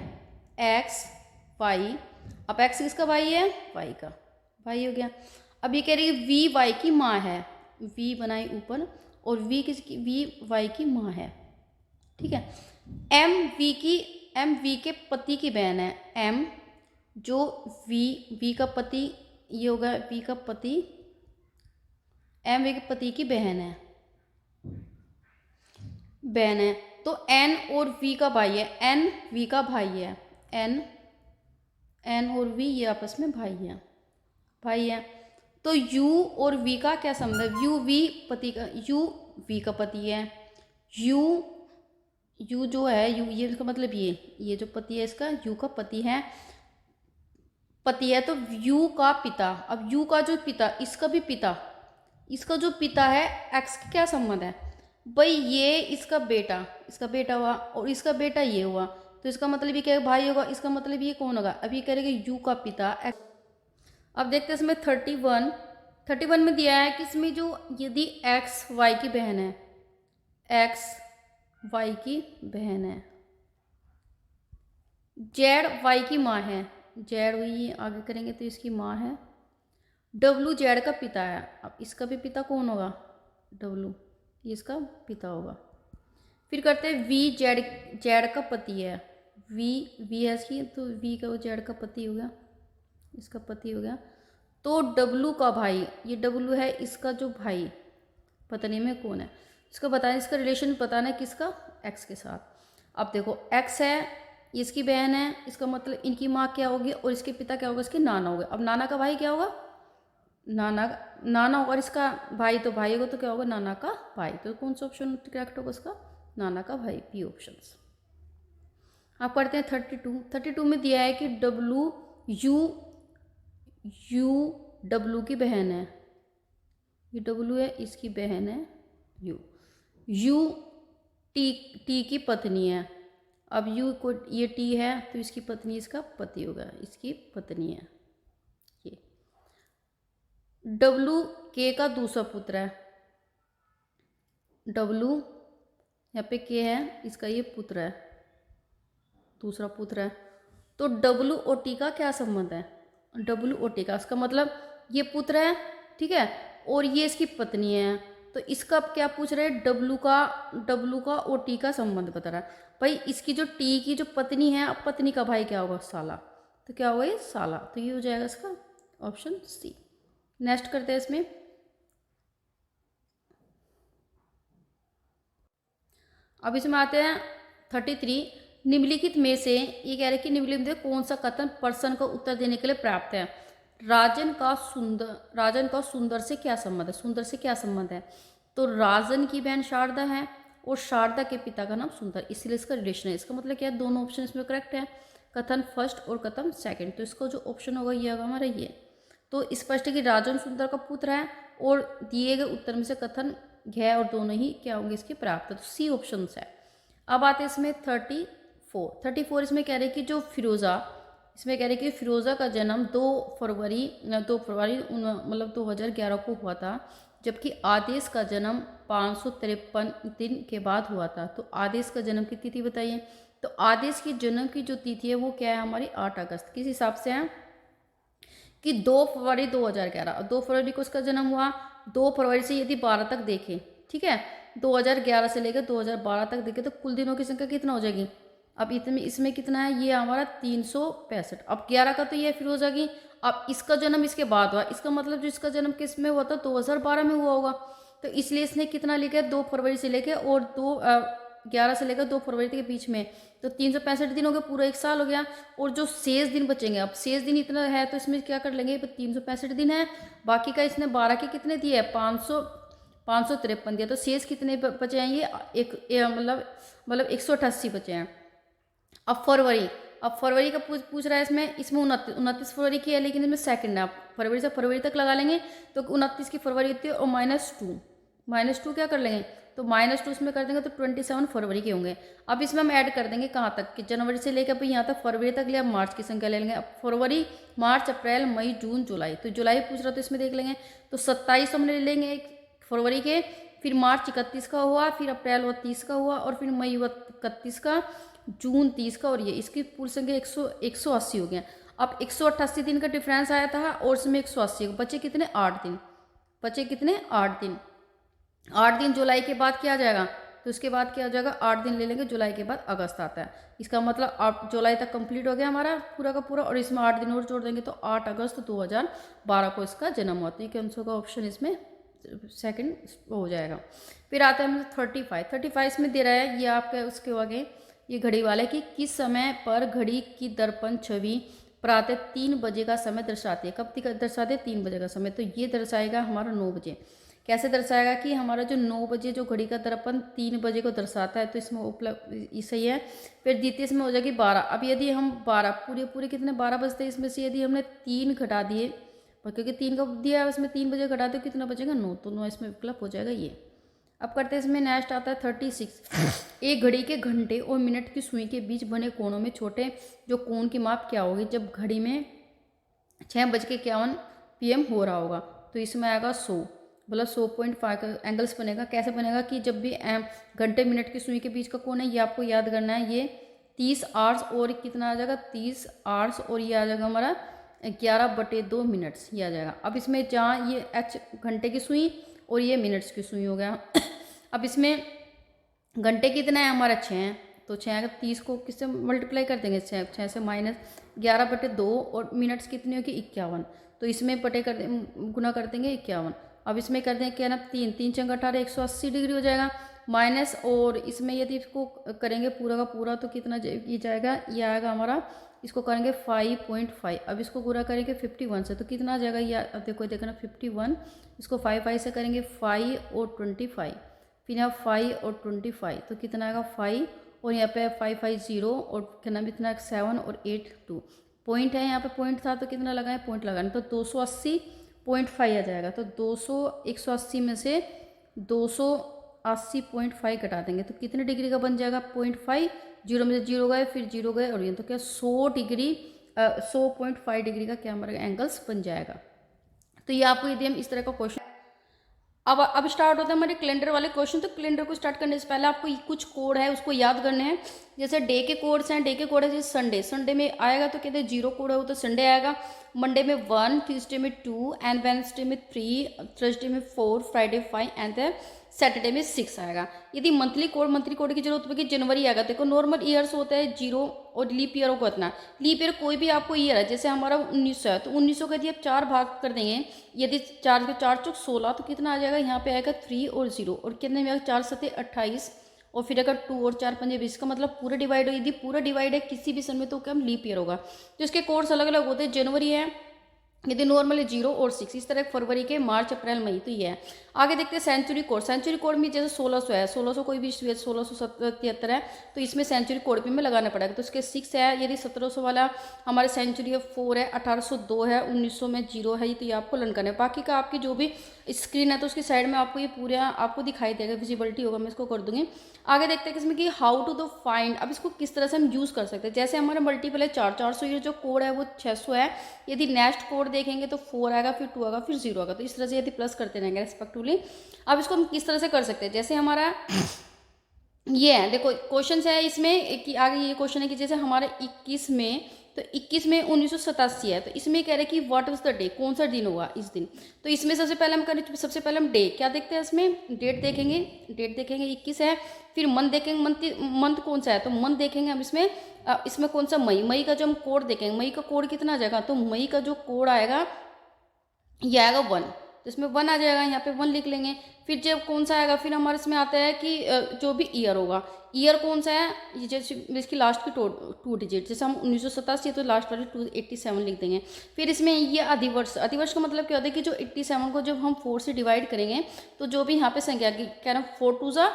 एक्स वाई, अब एक्स किसका भाई है, वाई का भाई हो गया। अब ये कह रही है वी वाई की माँ है, वी बनाई ऊपर, और वी किसकी, वी वाई की माँ है, ठीक है। एम वी के पति की बहन है, एम जो वी का पति, ये होगा वी का पति, एम वी के पति की बहन है, तो एन और वी का भाई है, एन वी का भाई है, एन और वी ये आपस में भाई है। तो यू और वी का क्या संबंध है, यू वी पति का, यू वी का पति है, यू जो है, यू ये इसका मतलब ये जो पति है इसका, यू का पति है, तो यू का पिता, अब यू का जो पिता, इसका भी पिता, इसका जो पिता है एक्स का क्या संबंध है, भाई ये इसका बेटा हुआ, और इसका बेटा ये हुआ, तो इसका मतलब ये क्या भाई होगा, इसका मतलब ये कौन होगा, अब ये करेंगे यू का पिता एक्स। अब देखते हैं इसमें 31 में दिया है कि इसमें जो यदि एक्स वाई की बहन है, एक्स वाई की बहन है, जेड वाई की माँ है, जेड हुई आगे करेंगे तो इसकी माँ है, डब्लू जेड का पिता है, अब इसका भी पिता कौन होगा, डब्लू, ये इसका पिता होगा। फिर करते हैं वी जेड का पति है, वी है इसकी, तो वी का जेड का पति हो गया, इसका पति हो गया। तो डब्लू का भाई, ये डब्लू है इसका जो भाई पत्नी में कौन है, इसको बताएं, इसका रिलेशन बताना है किसका, एक्स के साथ। अब देखो एक्स है, इसकी बहन है, इसका मतलब इनकी माँ क्या होगी और इसके पिता क्या होगा, इसके नाना होगा। अब नाना का भाई क्या होगा, नाना, नाना होगा, और इसका भाई तो भाई होगा, तो क्या होगा, नाना का भाई। तो कौन सा ऑप्शन करेक्ट होगा इसका, नाना का भाई, बी ऑप्शन। आप पढ़ते हैं 32 में दिया है कि डब्लू यू डब्लू की बहन है, ये डब्लू है, इसकी बहन है यू टी की पत्नी है। अब यू को ये टी है तो इसकी पत्नी इसका पति होगा, इसकी पत्नी है ये। डब्लू के का दूसरा पुत्र है, डब्लू यहाँ पे के है, इसका ये पुत्र है, दूसरा पुत्र है। तो डब्लू और टी का क्या संबंध है, डब्लू और टी का, इसका मतलब ये पुत्र है, ठीक है, और ये इसकी पत्नी है। तो इसका क्या पूछ रहे हैं, डब्लू का और टी का संबंध बता रहा है। भाई इसकी जो टी की जो पत्नी है, अब पत्नी का भाई क्या होगा, साला, तो क्या होगा ये साला, तो ये हो जाएगा इसका ऑप्शन सी। नेक्स्ट करते हैं इसमें, अब इसमें आते हैं 33। निम्नलिखित में से, ये कह रहे हैं कि निम्नलिखित में कौन सा कथन प्रश्न का उत्तर देने के लिए पर्याप्त है। राजन का सुंदर से क्या संबंध है, सुंदर से क्या संबंध है, तो राजन की बहन शारदा है और शारदा के पिता का नाम सुंदर, इसलिए इसका रिलेशन है। इसका मतलब क्या है, दोनों ऑप्शन इसमें करेक्ट है, कथन फर्स्ट और कथन सेकंड। तो इसका जो ऑप्शन होगा ये होगा हमारा ये। तो स्पष्ट है कि राजन सुंदर का पुत्र है और दिए गए उत्तर में से कथन है और दोनों ही क्या होंगे इसके पर्याप्त है, तो सी ऑप्शन है। अब आते हैं इसमें 34 इसमें कह रहे हैं कि जो फिरोज़ा, इसमें कह रहे हैं कि फिरोज़ा का जन्म 2 फरवरी मतलब 2011 को हुआ था, जबकि आदेश का जन्म 553 दिन के बाद हुआ था। तो आदेश का जन्म की तिथि बताइए। तो आदेश की जन्म की जो तिथि है वो क्या है हमारी 8 अगस्त, किस हिसाब से है कि 2 फरवरी 2011, 2 फरवरी को उसका जन्म हुआ। 2 फरवरी से यदि 12 तक देखें, ठीक है, 2011 से लेकर 2012 तक देखें तो कुल दिनों की संख्या कितना हो जाएगी। अब इसमें कितना है, ये हमारा 365। अब 11 का तो ये फिरोजा की, अब इसका जन्म इसके बाद हुआ, इसका मतलब जो इसका जन्म किस में हुआ था, 2012 में हुआ होगा। तो इसलिए इसने कितना लिखा है, 2 फरवरी से लेकर और 11 से लेकर 2 फरवरी तक के बीच में, तो 365 दिन हो गया, पूरा 1 साल हो गया। और जो शेष दिन बचेंगे, अब शेष दिन इतना है तो इसमें क्या कर लेंगे, 365 दिन है, बाकी का इसने 12 के कितने दिए है, 553 दिया, तो शेष कितने बचे हैं, ये मतलब 188 बचे हैं। अब फरवरी का पूछ रहा है, इसमें 29 फरवरी की है, लेकिन इसमें सेकंड है। आप फरवरी से फरवरी तक लगा लेंगे तो 29 की फरवरी होती है, और -2 क्या कर लेंगे, तो -2 इसमें कर देंगे तो 27 फरवरी के होंगे। अब इसमें हम ऐड कर देंगे कहाँ तक, कि जनवरी से लेकर भाई यहाँ तक फरवरी तक लिया, मार्च की संख्या ले लेंगे। अब फरवरी, मार्च, अप्रैल, मई, जून, जुलाई, तो जुलाई पूछ रहा तो इसमें देख लेंगे, तो 27 हमने ले लेंगे फरवरी के, फिर मार्च 31 का हुआ, फिर अप्रैल हुआ 30 का हुआ, और फिर मई हुआ 31 का, जून 30 का, और ये इसकी पूरी संख्या 180 हो गया। अब 188 दिन का डिफरेंस आया था और इसमें 180 बचे कितने, 8 दिन बचे, कितने 8 दिन। 8 दिन जुलाई के बाद क्या आ जाएगा, तो उसके बाद क्या हो जाएगा, 8 दिन ले लेंगे, जुलाई के बाद अगस्त आता है। इसका मतलब 8 जुलाई तक कंप्लीट हो गया हमारा पूरा का पूरा, और इसमें 8 दिन और जोड़ देंगे तो 8 अगस्त 2012 को इसका जन्म हुआ। तो ये कौन सा का ऑप्शन इसमें सेकंड हो जाएगा। फिर आता है हमें 35 इसमें दे रहा है, ये आपका उसके आगे ये घड़ी वाले कि किस समय पर घड़ी की दर्पण छवि प्रातः 3 बजे का समय दर्शाती है। कब दर्शाते हैं, 3 बजे का समय, तो ये दर्शाएगा हमारा 9 बजे। कैसे दर्शाएगा कि हमारा जो 9 बजे जो घड़ी का दर्पण 3 बजे को दर्शाता है, तो इसमें उपलब्ध सही है। फिर द्वितीय इसमें हो जाएगी 12। अब यदि हम 12 पूरे कितने 12 बजते हैं, इसमें से यदि हमने 3 घटा दिए, क्योंकि 3 का दिया है उसमें 3 बजे घटा दो कितना बचेगा, 9, तो 9 इसमें विकल्प हो जाएगा ये। अब करते हैं इसमें नेक्स्ट आता है 36। एक घड़ी के घंटे और मिनट की सुई के बीच बने कोणों में छोटे जो कोण की माप क्या होगी जब घड़ी में 6:51 PM हो रहा होगा। तो इसमें आएगा 100, मतलब 100.5 का एंगल्स बनेगा। कैसे बनेगा कि जब भी घंटे मिनट की सुई के बीच का कोण है, ये आपको याद करना है, ये 30 आवर्स और कितना आ जाएगा, 30 आवर्स, और ये आ जाएगा हमारा 11/2 मिनट्स, ये आ जाएगा। अब इसमें जहाँ ये H घंटे की सुई और ये मिनट्स की सुई हो गया। अब इसमें घंटे कितना है हमारा 6, तो 6 30 को किससे मल्टीप्लाई कर देंगे, 6 से -11/2, और मिनट्स कितनी होगी 51, तो इसमें गुना कर देंगे 51, अब इसमें कर दें क्या ना, 3 3 चंग 18, 180 डिग्री हो जाएगा माइनस, और इसमें यदि इसको करेंगे पूरा का पूरा तो कितना ये जाएगा, ये आएगा हमारा, इसको करेंगे 5.5। अब इसको पूरा करेंगे 51 से तो कितना आ जाएगा, ये अब देखो देखना 51, इसको 5 से करेंगे 5 और 25, फिर यहाँ 5 और 25 तो कितना आएगा 5, और यहाँ पे 550 और क्या नाम इतना 7 और 8 2 पॉइंट है, यहाँ पे पॉइंट था तो कितना लगाएं, पॉइंट लगाना, तो 280.5 आ जाएगा। तो 180 में से 280.5 घटा देंगे तो कितने डिग्री का बन जाएगा, 0.5, जीरो में से जीरो गए, फिर जीरो गए, और ये तो क्या 100 डिग्री 100.5 डिग्री का क्या हमारा एंगल्स बन जाएगा। तो ये आपको यदि हम इस तरह का क्वेश्चन, अब स्टार्ट होता है हमारे कैलेंडर वाले क्वेश्चन। तो कैलेंडर को स्टार्ट करने से पहले आपको कुछ कोड है उसको याद करने हैं। जैसे डे के कोड्स हैं, डे के कोड है जैसे संडे, संडे में आएगा तो कहते हैं 0 कोड है वो तो संडे आएगा, मंडे में 1, ट्यूसडे में 2 एंड वेडनेसडे में 3, थर्सडे में 4, फ्राइडे 5 एंड सैटरडे में 6 आएगा। यदि मंथली कोड की जरूरत होगी जनवरी आएगा। देखो नॉर्मल ईयर्स होता है 0 और लीप ईयर को इतना, लीप ईयर कोई भी आपको ईयर है, जैसे हमारा 1900 है तो 1900 का यदि आप 4 भाग कर देंगे, यदि 4 के 4 चौक 16 तो कितना आ जाएगा, यहाँ पे आएगा 3 और 0, और कितने में आएगा 4 7 28, और फिर अगर 2 और 4 5 20 का मतलब पूरा डिवाइड हो, यदि पूरा डिवाइड है किसी भी सन में तो क्या हम लीप ईयर होगा। तो इसके कोड्स अलग अलग होते हैं, जनवरी है यदि नॉर्मल 0 और 6, इस तरह फरवरी के, मार्च अप्रैल मई, तो ये है। आगे देखते हैं सेंचुरी कोड। सेंचुरी कोड में जैसे 1600 है, 1600 कोई भी 1673 है तो इसमें सेंचुरी कोड भी में लगाना पड़ेगा। तो इसके 6 है, यदि 1700 वाला हमारे सेंचुरी है 4 है, 1802 है, 1900 में 0 है, तो ये आपको लर्न करना है। बाकी का आपकी जो भी स्क्रीन है तो उसकी साइड में आपको ये पूरा आपको दिखाई देगा, विजिबिलिटी होगा, मैं इसको कर दूंगी। आगे देखते हैं इसमें कि हाउ टू द फाइंड, अब इसको किस तरह से हम यूज़ कर सकते हैं। जैसे हमारा मल्टीपल है 400, ये जो कोड है वो 600 है, यदि नेक्स्ट कोड देखेंगे तो 4 आएगा, फिर 2 आएगा, फिर 0 आएगा, तो इस तरह से यदि प्लस करते रहेंगे रेस्पेक्टिवली। अब इसको हम किस तरह से कर सकते हैं, जैसे हमारा ये है, देखो क्वेश्चन है इसमें कि आगे ये क्वेश्चन है कि जैसे हमारे 21 में, तो 21 में 1987 है, तो इसमें कह रहे हैं कि व्हाट वाज द डे, कौन सा दिन होगा इस दिन। तो इसमें सबसे पहले हम करें, सबसे पहले हम डे क्या देखते हैं, इसमें डेट देखेंगे, डेट देखेंगे 21 है, फिर मंथ देखेंगे, मंथ कौन सा है तो मंथ देखेंगे हम इसमें कौन सा, मई का जो हम कोड देखेंगे, मई का कोड कितना आ जाएगा, तो मई का जो कोड आएगा ये आएगा 1, तो इसमें 1 आ जाएगा, यहाँ पे 1 लिख लेंगे। फिर जब कौन सा आएगा, फिर हमारे इसमें आता है कि जो भी ईयर होगा, ईयर कौन सा है, ये जैसे इसकी लास्ट की 2 डिजिट, जैसे हम 1987 है तो लास्ट वाली 287 लिख देंगे। फिर इसमें ये अधिवर्ष, अधिवर्ष का मतलब क्या होता है कि जो 87 को जब हम 4 से डिवाइड करेंगे तो जो भी यहाँ पे संख्या की कह रहा हूँ 4 2 जा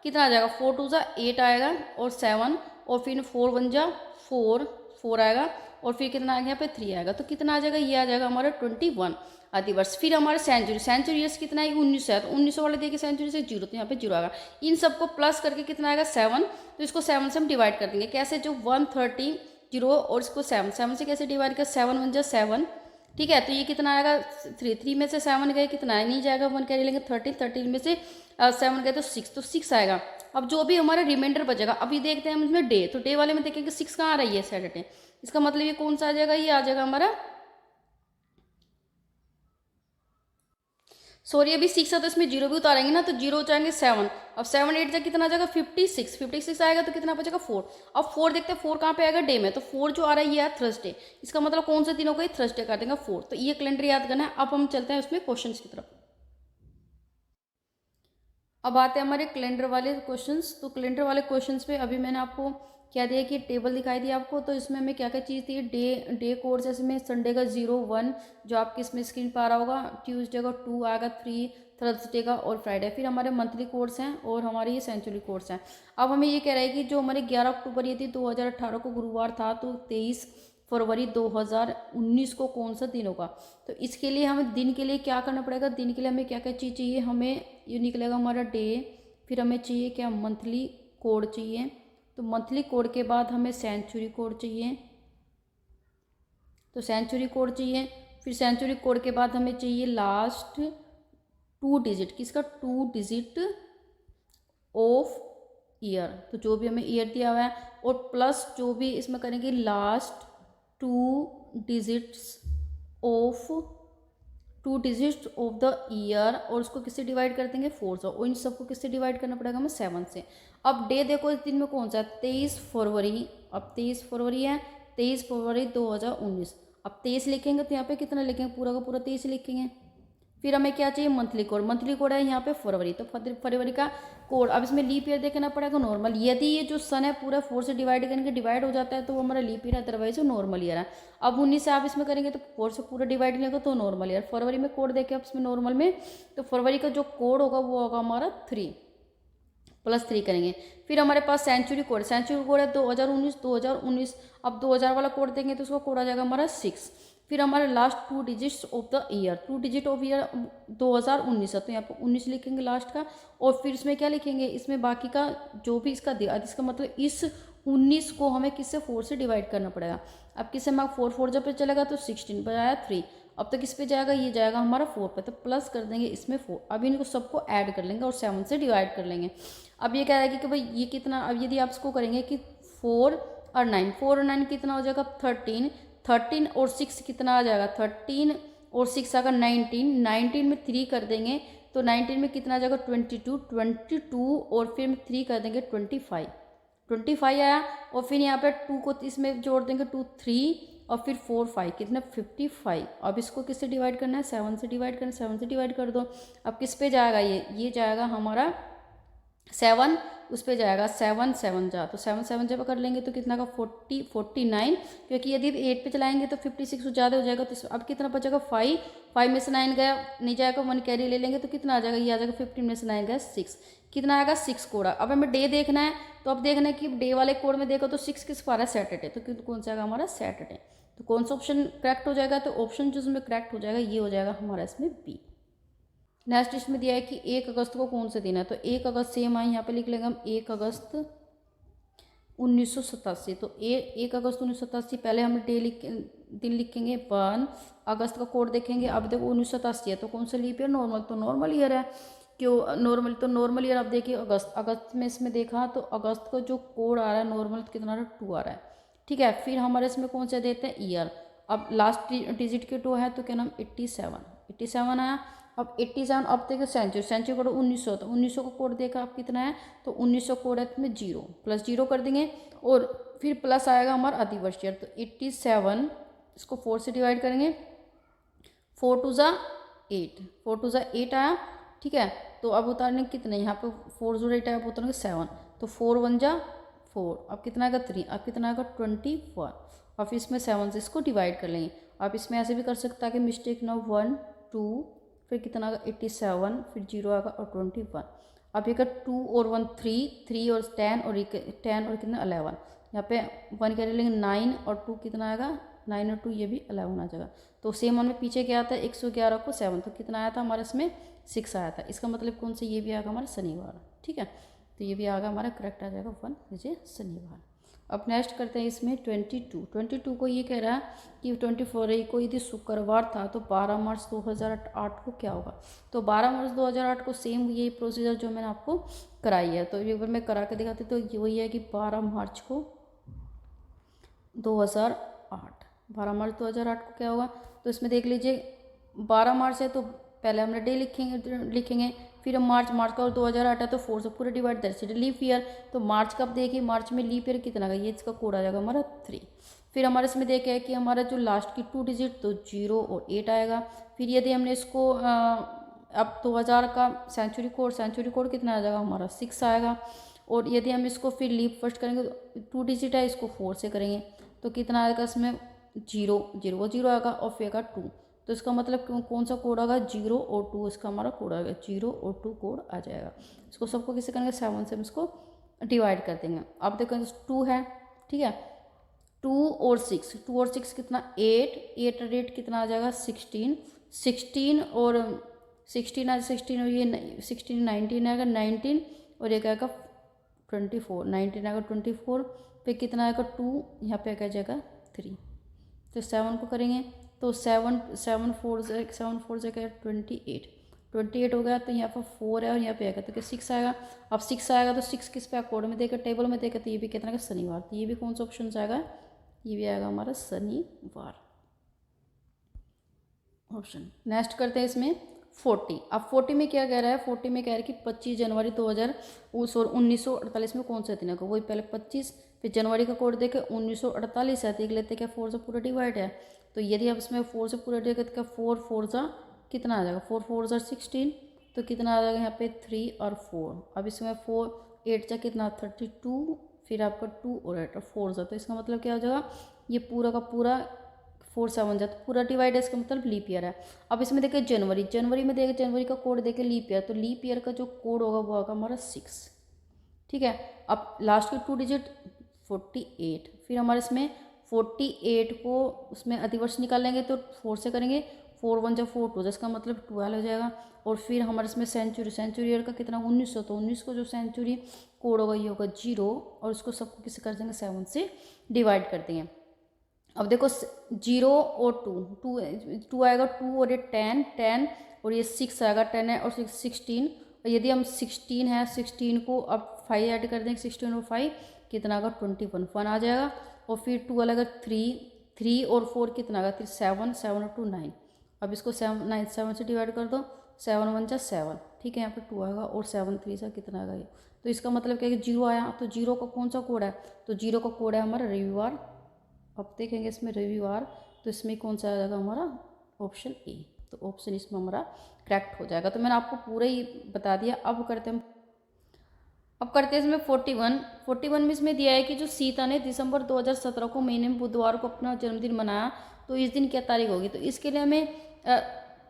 कितना आ जाएगा, 4 2 जा 8 आएगा, और 7, और फिर 4 1 जा 4 आएगा, और फिर कितना आ गया यहाँ पे 3 आएगा, तो कितना आ जाएगा, ये आ जाएगा हमारा 21 अधिवर्ष। फिर हमारे सेंचुरी, सेंचुरी ईयर्स कितना है 1900 है, तो 1900 वाले देखिए सेंचुरी से 0, तो यहाँ पे 0 आएगा। इन सबको प्लस करके कितना आएगा 7, तो इसको 7 से हम डिवाइड कर देंगे, कैसे, जो 130 0 और इसको 7 से कैसे डिवाइड कर, 7 1 जा 7, ठीक है, तो ये कितना आएगा 3 में से 7 गए कितना है, नहीं जाएगा 1 कैरी लेंगे 13 में से 7 गए तो 6, तो 6 आएगा। अब जो भी हमारा रिमाइंडर बचेगा, अभी देखते हैं हम इसमें डे, तो डे वाले में देखेंगे 6 कहाँ आ रही है, सैटरडे, इसका मतलब ये कौन सा आ जाएगा, ये आ जाएगा हमारा, सॉरी अभी 6 है तो इसमें 0 भी उतारेंगे ना, तो 0 हो जाएंगे 7, अब 7 8 जा कितना आ जाएगा 56 आएगा, तो कितना बचेगा 4। अब 4 देखते हैं 4 कहाँ पे आएगा, डे में, तो 4 जो आ रहा है ये है थर्सडे, इसका मतलब कौन से दिन होगा, ये थर्सडे कर देंगे 4, तो ये कैलेंडर याद करना है। अब हम चलते हैं उसमें क्वेश्चन की तरफ। अब आते हैं हमारे कैलेंडर वाले क्वेश्चंस। तो कैलेंडर वाले क्वेश्चंस पे अभी मैंने आपको क्या दिया कि टेबल दिखाई दी आपको, तो इसमें हमें क्या क्या चीज़ थी, डे कोड जैसे में संडे का 0 1 जो आपके इसमें स्क्रीन पर आ रहा होगा, ट्यूसडे का 2 आएगा, 3 थर्सडे का, और फ्राइडे। फिर हमारे मंथली कोड्स हैं और हमारे ये सेंचुरी कोड्स हैं। अब हमें ये कह रहा है कि जो हमारे 11 अक्टूबर ये थी 2018 को गुरुवार था, तो 23 फरवरी 2019 को कौन सा दिन होगा। तो इसके लिए हमें दिन के लिए क्या करना पड़ेगा, दिन के लिए हमें क्या क्या चीज़ चाहिए, हमें ये निकलेगा हमारा डे, फिर हमें चाहिए क्या मंथली कोड चाहिए, तो मंथली कोड के बाद हमें सेंचुरी कोड चाहिए, तो सेंचुरी कोड चाहिए। फिर सेंचुरी कोड के बाद हमें चाहिए लास्ट 2 डिजिट, किसका 2 डिजिट ऑफ ईयर, तो जो भी हमें ईयर दिया हुआ है, और प्लस जो भी इसमें करेंगे last 2 digits of the year, और उसको किससे डिवाइड कर देंगे 4 से, और इन सबको किससे डिवाइड करना पड़ेगा हमें 7 से। अब डे देखो इस दिन में कौन सा है 23 फरवरी, अब 23 फरवरी है, 23 फरवरी 2019। अब 23 लिखेंगे तो यहाँ पे कितना लिखेंगे, पूरा का पूरा 23 लिखेंगे, फिर हमें क्या चाहिए, मंथली कोड है यहाँ पे फरवरी, तो फरवरी का कोड। अब इसमें लीप ईयर देखना पड़ेगा नॉर्मल, यदि ये जो सन है पूरा 4 से डिवाइड करके डिवाइड हो जाता है तो वो हमारा लीप ईयर है, अदरवाइज वो नॉर्मल ईयर है। अब 19 से आप इसमें करेंगे तो 4 से पूरा डिवाइड नहीं होगा तो नॉर्मल ईयर। फरवरी में कोड देखे आप इसमें नॉर्मल में, तो फरवरी का जो कोड होगा वो होगा हमारा 3 +3 करेंगे। फिर हमारे पास सेंचुरी कोड है 2019। अब 2000 वाला कोड देंगे तो उसका कोड आ जाएगा हमारा 6। फिर हमारे last 2 digits of the year, 2 digit of year 2019 है तो यहाँ पर 19 लिखेंगे लास्ट का। और फिर इसमें क्या लिखेंगे, इसमें बाकी का जो भी इसका दिया, इसका मतलब इस 19 को हमें किससे 4 से डिवाइड करना पड़ेगा। अब किससे मार्क 4 जब पे चलेगा तो 16 बजाया 3। अब तक किस पे जाएगा, ये जाएगा हमारा 4 पे, तो प्लस कर देंगे इसमें 4। अब इनको सबको ऐड कर लेंगे और 7 से डिवाइड कर लेंगे। अब ये कह रहा है कि भाई ये कितना, अब यदि आप इसको करेंगे कि 4 और 9 कितना हो जाएगा 13 और 6 कितना आ जाएगा 13 और 6 आएगा 19 में 3 कर देंगे तो 19 में कितना आ जाएगा 22 और फिर 3 कर देंगे 25 आया। और फिर यहाँ पे 2 को इसमें जोड़ देंगे 2 3 और फिर 4 5 कितना 55। अब इसको किससे डिवाइड करना है, 7 से डिवाइड करना है, 7 से डिवाइड कर दो। अब किस पे जाएगा, ये जाएगा हमारा 7, उस पे जाएगा 7 7 जा, तो 7 7 जब कर लेंगे तो कितना का 49, क्योंकि यदि 8 पे चलाएंगे तो 56 ज़्यादा हो जाएगा। तो अब कितना बचेगा 5 में से 9 गया नहीं जाएगा, 1 कैरी ले लेंगे तो कितना आ जाएगा, ये आ जाएगा 15 में से 9 गया 6, कितना आएगा 6 कोड। अब हमें डे देखना है तो अब देखना है कि डे वाले कोड में देखो तो 6 किस पारा सैटरडे, तो कौन सा आएगा हमारा सैटरडे। तो कौन सा ऑप्शन करेक्ट हो जाएगा, तो ऑप्शन जो इसमें करेक्ट हो जाएगा ये हो जाएगा हमारा इसमें बी। नेक्स्ट इसमें दिया है कि 1 अगस्त को कौन सा दिन है, तो 1 अगस्त सेम आई यहाँ पे लिख लेंगे हम 1 अगस्त 1987। तो 1 अगस्त 1987 पहले हम दिन लिखेंगे 1 अगस्त का कोड देखेंगे। अब देखो 1987 है तो कौन सा लीप ईयर, नॉर्मल, तो नॉर्मल ईयर है, क्यों नॉर्मल ईयर। अब देखिए अगस्त में इसमें देखा तो अगस्त का जो कोड आ रहा है नॉर्मल कितना आ रहा है 2 आ रहा है, ठीक है। फिर हमारे इसमें कौन सा देते हैं ईयर, अब लास्ट डिजिट के 2 है तो क्या नाम 87 आया। अब 87, अब देखो सेंचुरी कोड 1900, तो 1900 का कोड देखा आप कितना है, तो 1900 कोड है इसमें 0 +0 कर देंगे और फिर प्लस आएगा हमारा अधिवर्ष ईयर, तो 87 इसको 4 से डिवाइड करेंगे, 4 2 ज़ा 8 आया, ठीक है। तो अब उतारने कितने, यहाँ पे 4 0 8 आया, अब उतारेंगे 7, तो 4 1 जा 4, अब कितना आएगा 3, अब कितना आएगा 21। और फिर इसमें 7 से इसको डिवाइड कर लेंगे। आप इसमें ऐसे भी कर सकते हैं कि मिस्टेक ना 1 2, फिर कितना आएगा 87, फिर 0 आएगा और 21। अब ये का 2 और 1 3 और 10 और 10 और कितना 11, यहाँ पे 1 कैरी लेंगे 9 और 2 कितना आएगा 9 और 2 ये भी 11 आ जाएगा। तो सेम हमें पीछे क्या आता है 111 को 7, तो कितना आया था हमारा इसमें 6 आया था। इसका मतलब कौन सा, ये भी आएगा हमारा शनिवार, ठीक है। तो ये भी आएगा हमारा करेक्ट आ जाएगा 1 मुझे शनिवार। अब नेक्स्ट करते हैं इसमें 22 को ये कह रहा है कि 24 को यदि शुक्रवार था तो 12 मार्च 2008 को क्या होगा। तो 12 मार्च 2008 को सेम यही प्रोसीजर जो मैंने आपको कराई है, तो एक बार मैं करा के दिखाती तो ये वही है कि 12 मार्च 2008 को क्या होगा। तो इसमें देख लीजिए 12 मार्च है तो पहले हमने डे लिखेंगे, फिर हम मार्च का और 2008 है तो 4 से पूरा डिवाइड दर लीप ईयर। तो मार्च कब देखिए, मार्च में लीप ईयर कितना का, ये इसका कोड आ जाएगा हमारा 3। फिर हमारे इसमें देखे है कि हमारा जो लास्ट की 2 डिजिट तो 0 और 8 आएगा। फिर यदि हमने इसको अब 2000 का सेंचुरी कोड कितना आ जाएगा हमारा 6 आएगा। और यदि हम इसको फिर लीप फर्स्ट करेंगे तो 2 डिजिट है, इसको 4 से करेंगे तो कितना आएगा इसमें 0 आएगा और फिर आएगा 2। तो इसका मतलब कौन सा कोड आएगा 0 और 2, इसका हमारा कोड आएगा 0 और 2 कोड आ जाएगा। इसको सबको किसे करेंगे 7 से हम इसको डिवाइड कर देंगे। अब देखो 2 है, ठीक है, 2 और 6 कितना 8 रेट कितना आ जाएगा 16 और 16 और ये 16 19 आएगा 19 और एक आएगा 24 19 आएगा 24, फिर कितना आएगा 2, यहाँ पे आ जाएगा 3। तो 7 को करेंगे तो 7 4 से क्या 28 हो गया। तो यहाँ पर 4 है और यहाँ पे आएगा तो क्या 6 आएगा। अब 6 आएगा तो 6 किस पे कोड में देखा, टेबल में देखा, तो ये भी कितना का शनिवार, तो ये भी कौन सा ऑप्शन आएगा, ये भी आएगा हमारा शनिवार ऑप्शन। नेक्स्ट करते हैं इसमें 40। अब 40 में क्या कह रहा है, 40 में कह रहा है कि 25 जनवरी 1948 में कौन सा दिन है, वही पहले 25 फिर जनवरी का कोड देखे 1948 है, देख लेते क्या 4 से पूरा डिवाइड है। तो यदि आप इसमें 4 से पूरा डिवाइड क्या 4 4 सा कितना आ जाएगा, 4 4 ज़ा 16, तो कितना आ जाएगा यहाँ पे 3 और 4। अब इसमें 4 8 जा कितना 32, फिर आपका 2 और 8 और 4 ज़ा, तो इसका मतलब क्या हो जाएगा, ये पूरा का पूरा 4 7 जा, तो पूरा डिवाइड है, इसका मतलब लीप ईयर है। अब इसमें देखिए जनवरी, जनवरी में देखिए जनवरी का कोड देखे लीप ईयर, तो लीप ईयर का जो कोड होगा वो होगा हमारा 6। ठीक है, अब लास्ट के 2 डिजिट 48, फिर हमारे इसमें 48 को उसमें अधिवर्ष निकालेंगे तो 4 से करेंगे, 4 1 जा 4 2 इसका मतलब 12 हो जाएगा। और फिर हमारे इसमें सेंचुरी, सेंचुरी ईयर का कितना 1900, तो 19 को जो सेंचुरी कोड होगा ये होगा 0, और उसको सबको किसे कर देंगे 7 से डिवाइड कर देंगे। अब देखो 0 और 2 आएगा, 2 और ये 10 10 और ये 6 आएगा, 10 है और 6 16, और यदि हम 16 है 16 को अब 5 ऐड कर देंगे, 16 और 5 कितना आएगा 21 1 आ जाएगा। और फिर 12 आएगा 3 और 4 कितना आएगा 7 7 और 2 9। अब इसको 7 से डिवाइड कर दो, 7 1 जा 7, ठीक है, यहाँ पे 2 आएगा और 7 3 सा कितना आएगा ये। तो इसका मतलब क्या है कि 0 आया, तो 0 का कौन सा कोड है, तो 0 का कोड है हमारा रविवार। अब देखेंगे इसमें रविवार, तो इसमें कौन सा आ जाएगा हमारा ऑप्शन ए, तो ऑप्शन इसमें हमारा करेक्ट हो जाएगा। तो मैंने आपको पूरा ही बता दिया। अब करते हैं इसमें 41 में इसमें दिया है कि जो सीता ने दिसंबर 2017 को महीने में बुधवार को अपना जन्मदिन मनाया, तो इस दिन क्या तारीख होगी। तो इसके लिए हमें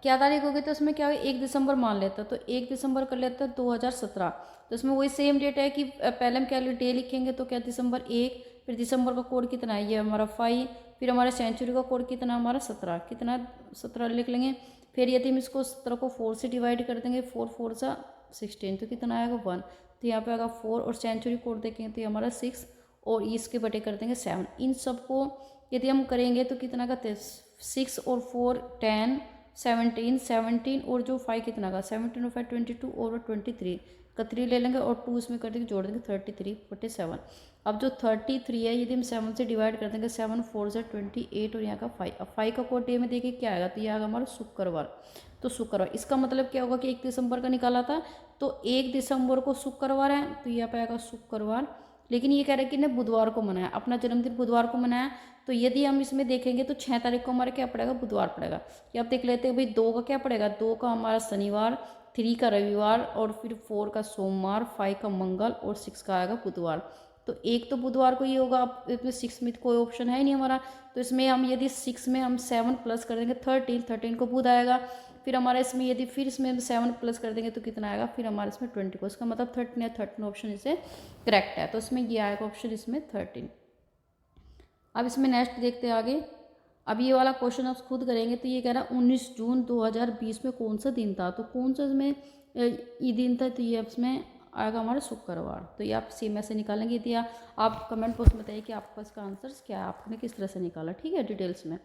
क्या तारीख होगी, तो इसमें क्या होगा 1 दिसंबर मान लेता, तो 1 दिसंबर कर लेता है 2017, तो इसमें वही सेम डेट है कि पहले हम क्या डे लिखेंगे, तो क्या दिसंबर 1, फिर दिसंबर का कोड कितना है ये हमारा 5, फिर हमारे सेंचुरी का कोड कितना हमारा 17, कितना 17 लिख लेंगे। फिर यदि हम इसको 17 को 4 से डिवाइड कर देंगे, 4 4 सा 16, तो कितना आएगा 1, तो यहाँ पे आएगा 4, और सेंचुरी कोड देखेंगे तो ये हमारा 6, और इसके बटे कर देंगे 7। इन सबको यदि हम करेंगे तो कितना का 6 और 4 10 17 17, और जो 5 कितना का 17 और 5 22 और 23 का 3 ले लेंगे, और 2 इसमें कर देंगे जोड़ देंगे 33/7। अब जो 33 है यदि हम 7 से डिवाइड कर देंगे, 7 4 से 28, और यहाँ का 5, अब 5 का कोड डे में देखिए क्या आएगा, तो ये आएगा हमारा शुक्रवार। तो शुक्रवार, इसका मतलब क्या होगा कि 1 दिसंबर का निकाला था, तो 1 दिसंबर को शुक्रवार है, तो यहाँ पे आएगा शुक्रवार। लेकिन ये कह रहे हैं कि ने बुधवार को मनाया, अपना जन्मदिन बुधवार को मनाया, तो यदि हम इसमें देखेंगे तो 6 तारीख को हमारा क्या पड़ेगा, बुधवार पड़ेगा। ये आप देख लेते हैं भाई, 2 का क्या पड़ेगा, 2 का हमारा शनिवार, 3 का रविवार, और फिर 4 का सोमवार, 5 का मंगल, और 6 का आएगा बुधवार। तो एक तो बुधवार को ये होगा, अब इसमें 6 में कोई ऑप्शन है ही नहीं हमारा, तो इसमें हम यदि 6 में हम 7 प्लस कर देंगे 13 को बुध आएगा। फिर हमारा इसमें यदि फिर इसमें हम 7 प्लस कर देंगे तो कितना आएगा, फिर हमारे इसमें 20 को, इसका मतलब 13 या 13 ऑप्शन इसे करेक्ट है, तो इसमें ये आएगा ऑप्शन इसमें 13। अब इसमें नेक्स्ट देखते हैं आगे। अब ये वाला क्वेश्चन आप खुद करेंगे, तो ये कह रहा है 19 जून 2020 में कौन सा दिन था, तो कौन सा इसमें ये दिन था, तो ये इसमें आएगा हमारा शुक्रवार। तो ये आप सेम ऐसे निकालेंगे, यदि आप कमेंट बॉक्स में बताइए कि आपका इसका आंसर क्या है, आपने किस तरह से निकाला, ठीक है, डिटेल्स में।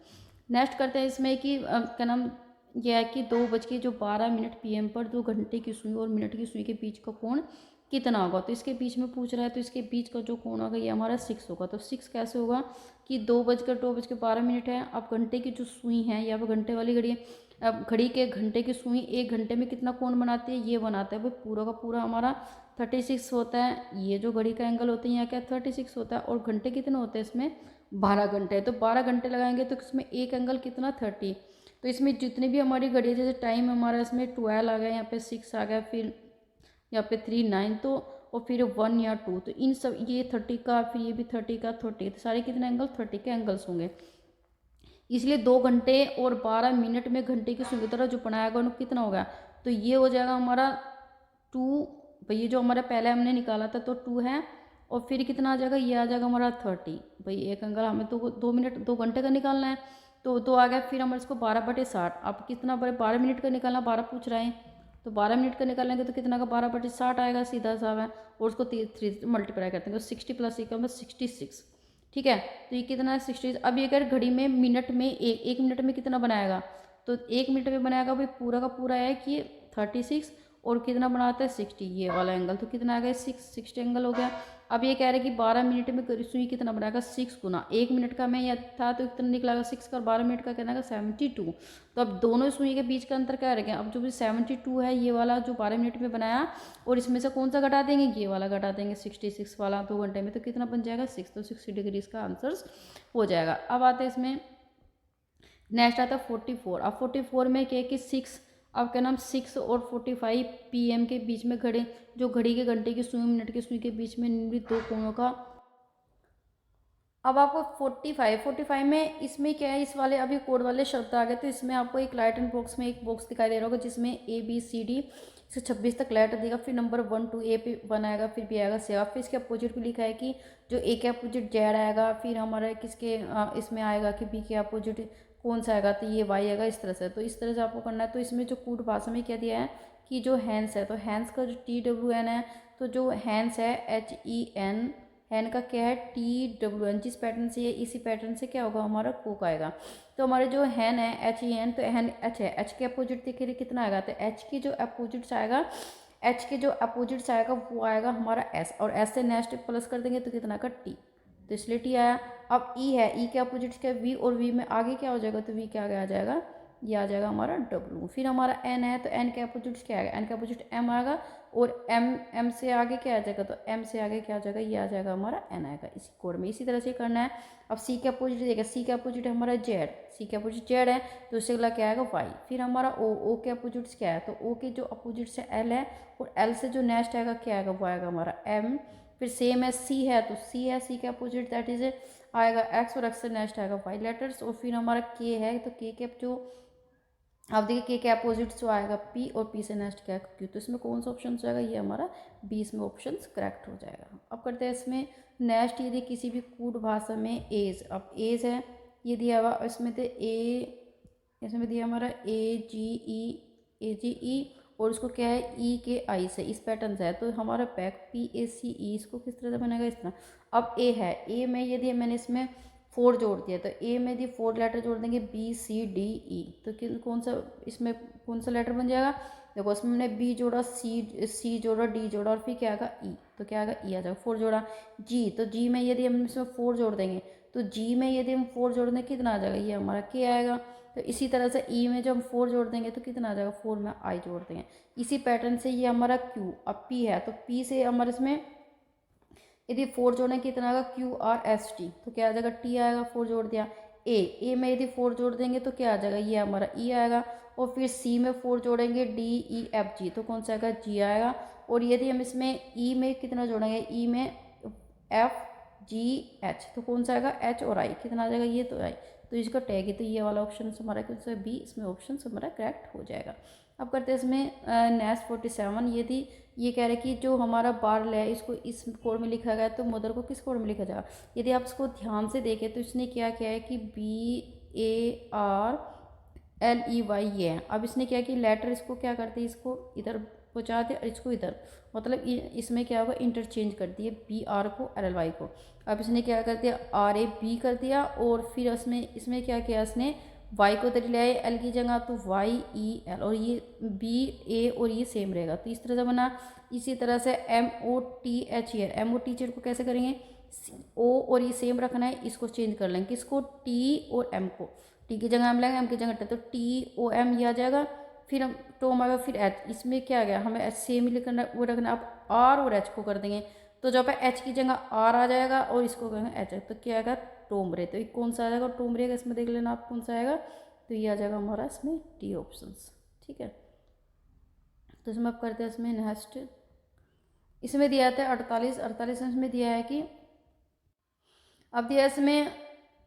नेक्स्ट करते हैं इसमें कि क्या नाम यह है कि 2:12 PM पर 2 घंटे की सुई और मिनट की सुई के बीच का कोण कितना होगा। तो इसके बीच में पूछ रहा है, तो इसके बीच का जो कोण होगा ये हमारा 6 होगा। तो 6 कैसे होगा कि 2:12 है। अब घंटे की जो सुई है, या फिर घंटे वाली घड़ी है, अब घड़ी के घंटे की सुई 1 घंटे में कितना कोण बनाती है, ये बनाता है भाई पूरा का पूरा हमारा 36 होता है। ये जो घड़ी का एंगल होता है यहाँ क्या 36 होता है, और घंटे कितने होते हैं इसमें 12 घंटे, तो 12 घंटे लगाएंगे तो इसमें एक एंगल कितना 30। तो इसमें जितनी भी हमारी घड़ी है, जैसे टाइम हमारा इसमें 12 आ गया, यहाँ पे 6 आ गया, फिर यहाँ पे 3 9, तो और फिर 1 या 2, तो इन सब ये 30 का, फिर ये भी 30 का 30, तो सारे कितने एंगल 30 के एंगल्स होंगे। इसलिए 2 घंटे और 12 मिनट में घंटे की सुई की तरह जो बनाया गया कितना होगा, तो ये हो जाएगा हमारा 2, भाई ये जो हमारा पहले हमने निकाला था तो 2 है, और फिर कितना आ जाएगा, ये आ जाएगा हमारा 30। भाई एक एंगल हमें तो 2 घंटे का निकालना है, तो 2 आ गया। फिर हमारे इसको 12/60, अब कितना 12 मिनट का निकालना, 12 पूछ रहे हैं, तो 12 मिनट का निकालेंगे तो कितना का 12/60 आएगा, सीधा सा है, और उसको 3 मल्टीप्लाई करते हैं तो 60 + 1 66, ठीक है। तो ये कितना है 60। अब ये अगर घड़ी में मिनट में एक मिनट में कितना बनाएगा, तो 1 मिनट में बनाएगा भाई पूरा का पूरा है कि 36, और कितना बनाता है 60, ये वाला एंगल, तो कितना आ गया 60 एंगल हो गया। अब ये कह रहे हैं कि 12 मिनट में सुई कितना बनाएगा 6 गुना 1 मिनट का, मैं यह था तो कितना निकलेगा 6 का, और 12 मिनट का कितना 72। तो अब दोनों सुई के बीच का अंतर क्या रहेगा, अब जो भी 72 है ये वाला जो 12 मिनट में बनाया, और इसमें से कौन सा घटा देंगे, ये वाला घटा देंगे 66 वाला 2 घंटे में, तो कितना बन जाएगा 6, तो 60 डिग्री इसका आंसर हो जाएगा। अब आते हैं इसमें नेक्स्ट आता है 44। अब 44 में क्या है कि 6, अब क्या नाम 6 और 45 PM के बीच में घड़ी, जो घड़ी के घंटे की सुई मिनट की सुई के बीच में निम्नलिखित दो कोणों का। अब आपको 45 में इसमें क्या है, इस वाले अभी कोड वाले शब्द आ गए, तो इसमें आपको एक लाइट एंड बॉक्स में एक बॉक्स दिखाई दे रहा होगा जिसमें ABCD से 26 तक लेटर देगा, फिर नंबर 1 to A पे 1 आएगा, फिर B आएगा, C आएगा, फिर इसके अपोजिट भी लिखा है कि जो A के अपोजिट Z आएगा, फिर हमारा किसके इसमें आएगा कि B के अपोजिट कौन सा आएगा, तो ये Y आएगा, इस तरह से। तो इस तरह से आपको करना है। तो इसमें जो कूट भाषा में क्या दिया है कि जो हैंड्स है, तो हैंड्स का जो TWN है, तो जो हैंड्स है HEN, हैन का क्या है TWN, जिस पैटर्न से ये इसी पैटर्न से क्या होगा हमारा कोक आएगा। तो हमारे जो हैन है HEN, तो हैन H है, H के अपोजिट देखिए कितना आएगा, तो H की जो अपोजिट्स आएगा, H के जो अपोजिट्स आएगा वो आएगा हमारा S, और S से नेक्स्ट प्लस कर देंगे तो कितना का T, तो इसलिए T आया। अब E है, E के अपोजिट्स क्या है V, और V में आगे क्या हो जाएगा, तो V के आगे आ जाएगा, ये आ जाएगा हमारा W। फिर हमारा N है, तो N के अपोजिट्स क्या आएगा, N के अपोजिट M आएगा, और M से आगे क्या आ जाएगा, तो M से आगे क्या आ जाएगा, ये आ जाएगा हमारा N आएगा इसी कोड में। इसी तरह से करना है। अब C के अपोजिट देगा, C के अपोजिट हमारा Z, C के अपोजिट Z है, तो इससे अगला क्या आएगा Y। फिर हमारा O के अपोजिट्स क्या है, तो O के जो अपोजिट्स है L है, और L से जो नेक्स्ट आएगा क्या आएगा, वो आएगा हमारा M। फिर सेम है C है, तो C है, C के अपोजिट दैट इज आएगा X, और X से नेक्स्ट आएगा Y लेटर्स। और फिर हमारा K है, तो K के जो अब देखिए के अपोजिट जो आएगा P, और P से नेक्स्ट क्या है Q, तो इसमें कौन सा ऑप्शन जाएगा, ये हमारा 20 में ऑप्शन करेक्ट हो जाएगा। अब करते हैं इसमें नेक्स्ट, यदि किसी भी कूट भाषा में एज, अब एज है ये दिया हुआ, इसमें तो इसमें दिया हमारा AGE, और इसको क्या है EKI से इस पैटर्न से है, तो हमारा बैक PACE, इसको किस तरह से बनेगा, इस तरह। अब A है, A में यदि मैंने इसमें 4 जोड़ दिया, तो ए में यदि 4 लेटर जोड़ देंगे BCDE, तो कौन सा इसमें कौन सा लेटर बन जाएगा, देखो इसमें हमने B जोड़ा, C जोड़ा, D जोड़ा, और फिर क्या आएगा E, तो क्या आएगा E आ जाएगा। 4 जोड़ा G, तो G में यदि हम इसमें 4 जोड़ देंगे, तो G में यदि हम 4 जोड़ देंगे कितना आ जाएगा, ये हमारा K आएगा। तो इसी तरह से E में जब हम 4 जोड़ देंगे तो कितना आ जाएगा, 4 में I जोड़ देंगे। इसी पैटर्न से ये हमारा Q, अब P है, तो P से हमारे इसमें यदि 4 जोड़ें कितना आएगा QRST, तो क्या आ जाएगा T आएगा, 4 जोड़ दिया। ए में यदि 4 जोड़ देंगे तो क्या आ जाएगा, ये हमारा E आएगा। और फिर C में 4 जोड़ेंगे DEFG, तो कौन सा आएगा, G आएगा। और यदि हम इसमें E में कितना जोड़ेंगे, E में FGH, तो कौन सा आएगा H, और I कितना आ जाएगा, ये तो I, तो इसका टैग है, तो ये वाला ऑप्शन हमारा कौन सा B, इसमें ऑप्शन हमारा करेक्ट हो जाएगा। अब करते हैं इसमें नेक्स्ट 47, यदि ये कह रहे हैं कि जो हमारा बारल है इसको इस कोड में लिखा गया है, तो मदर को किस कोड में लिखा जाएगा। यदि आप इसको ध्यान से देखें तो इसने क्या किया है कि BARLEY ये है। अब इसने क्या कि लेटर इसको क्या करते हैं, इसको इधर पहुँचा दिया और इसको इधर, मतलब इसमें क्या होगा, इंटरचेंज कर दिए BR को LLY को। अब इसने क्या कर दिया, RAB कर दिया, और फिर इसमें क्या किया, इसने Y को इधर ले आए L की जगह, तो YEL, और ये BA और ये सेम रहेगा, तो इस तरह से बना। इसी तरह से MOTH को कैसे करेंगे, O और ये सेम रखना है, इसको चेंज कर लेंगे, किसको T और M को, T की जगह M लेंगे, M की जगह T, तो TOM ये आ जाएगा। फिर हम टोम आएगा, फिर H, इसमें क्या आ गया, हमें H सेम ही लिखना वो रखना। अब R और H को कर देंगे, तो जब H की जगह R आ जाएगा और इसको कहेंगे H, तो क्या आएगा टोमरे, तो ये कौन सा आ जाएगा टोमरे का, इसमें देख लेना आप कौन सा आएगा, तो ये आ जाएगा हमारा इसमें डी ऑप्शंस। ठीक है, तो इसमें आप करते हैं इसमें नेक्स्ट, इसमें दिया था 48 इसमें दिया है कि अब दिया इसमें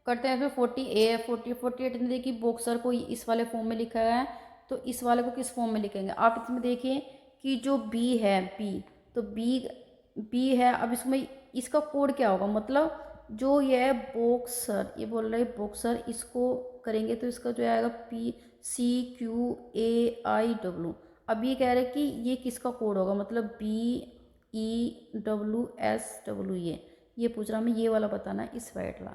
करते हैं इसमें 48 में देखिए बॉक्सर को इस वाले फॉर्म में लिखा गया है, तो इस वाले को किस फॉर्म में लिखेंगे आप इसमें देखिए कि जो बी है, तो बी है। अब इसमें इसका कोड क्या होगा, मतलब जो ये है बॉक्सर, ये बोल रहे हैं बॉक्सर, इसको करेंगे तो इसका जो आएगा PCQAIW। अब ये कह रहे हैं कि ये किसका कोड होगा, मतलब BEWSW, ये पूछ रहा हमें, ये वाला बताना है इस वाला।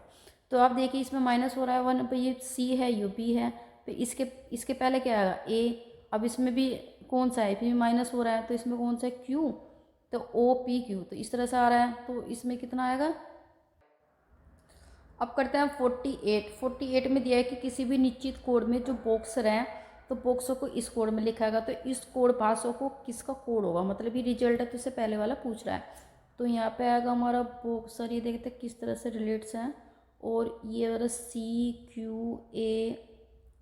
तो आप देखिए इसमें माइनस हो रहा है 1 पे, ये C है, यू बी है, फिर इसके पहले क्या आएगा A। अब इसमें भी कौन सा है, फिर माइनस हो रहा है, तो इसमें कौन सा है Q, तो OPQ, तो इस तरह से आ रहा है, तो इसमें कितना आएगा। अब करते हैं 48 में दिया है कि किसी भी निश्चित कोड में जो बॉक्सर हैं, तो बॉक्सर को इस कोड में लिखा है, तो इस कोड भाषा को किसका कोड होगा, मतलब ये रिजल्ट है, तो इससे पहले वाला पूछ रहा है। तो यहाँ पे आएगा हमारा बॉक्सर, ये देखते हैं किस तरह से रिलेट्स हैं, और ये वाला CQA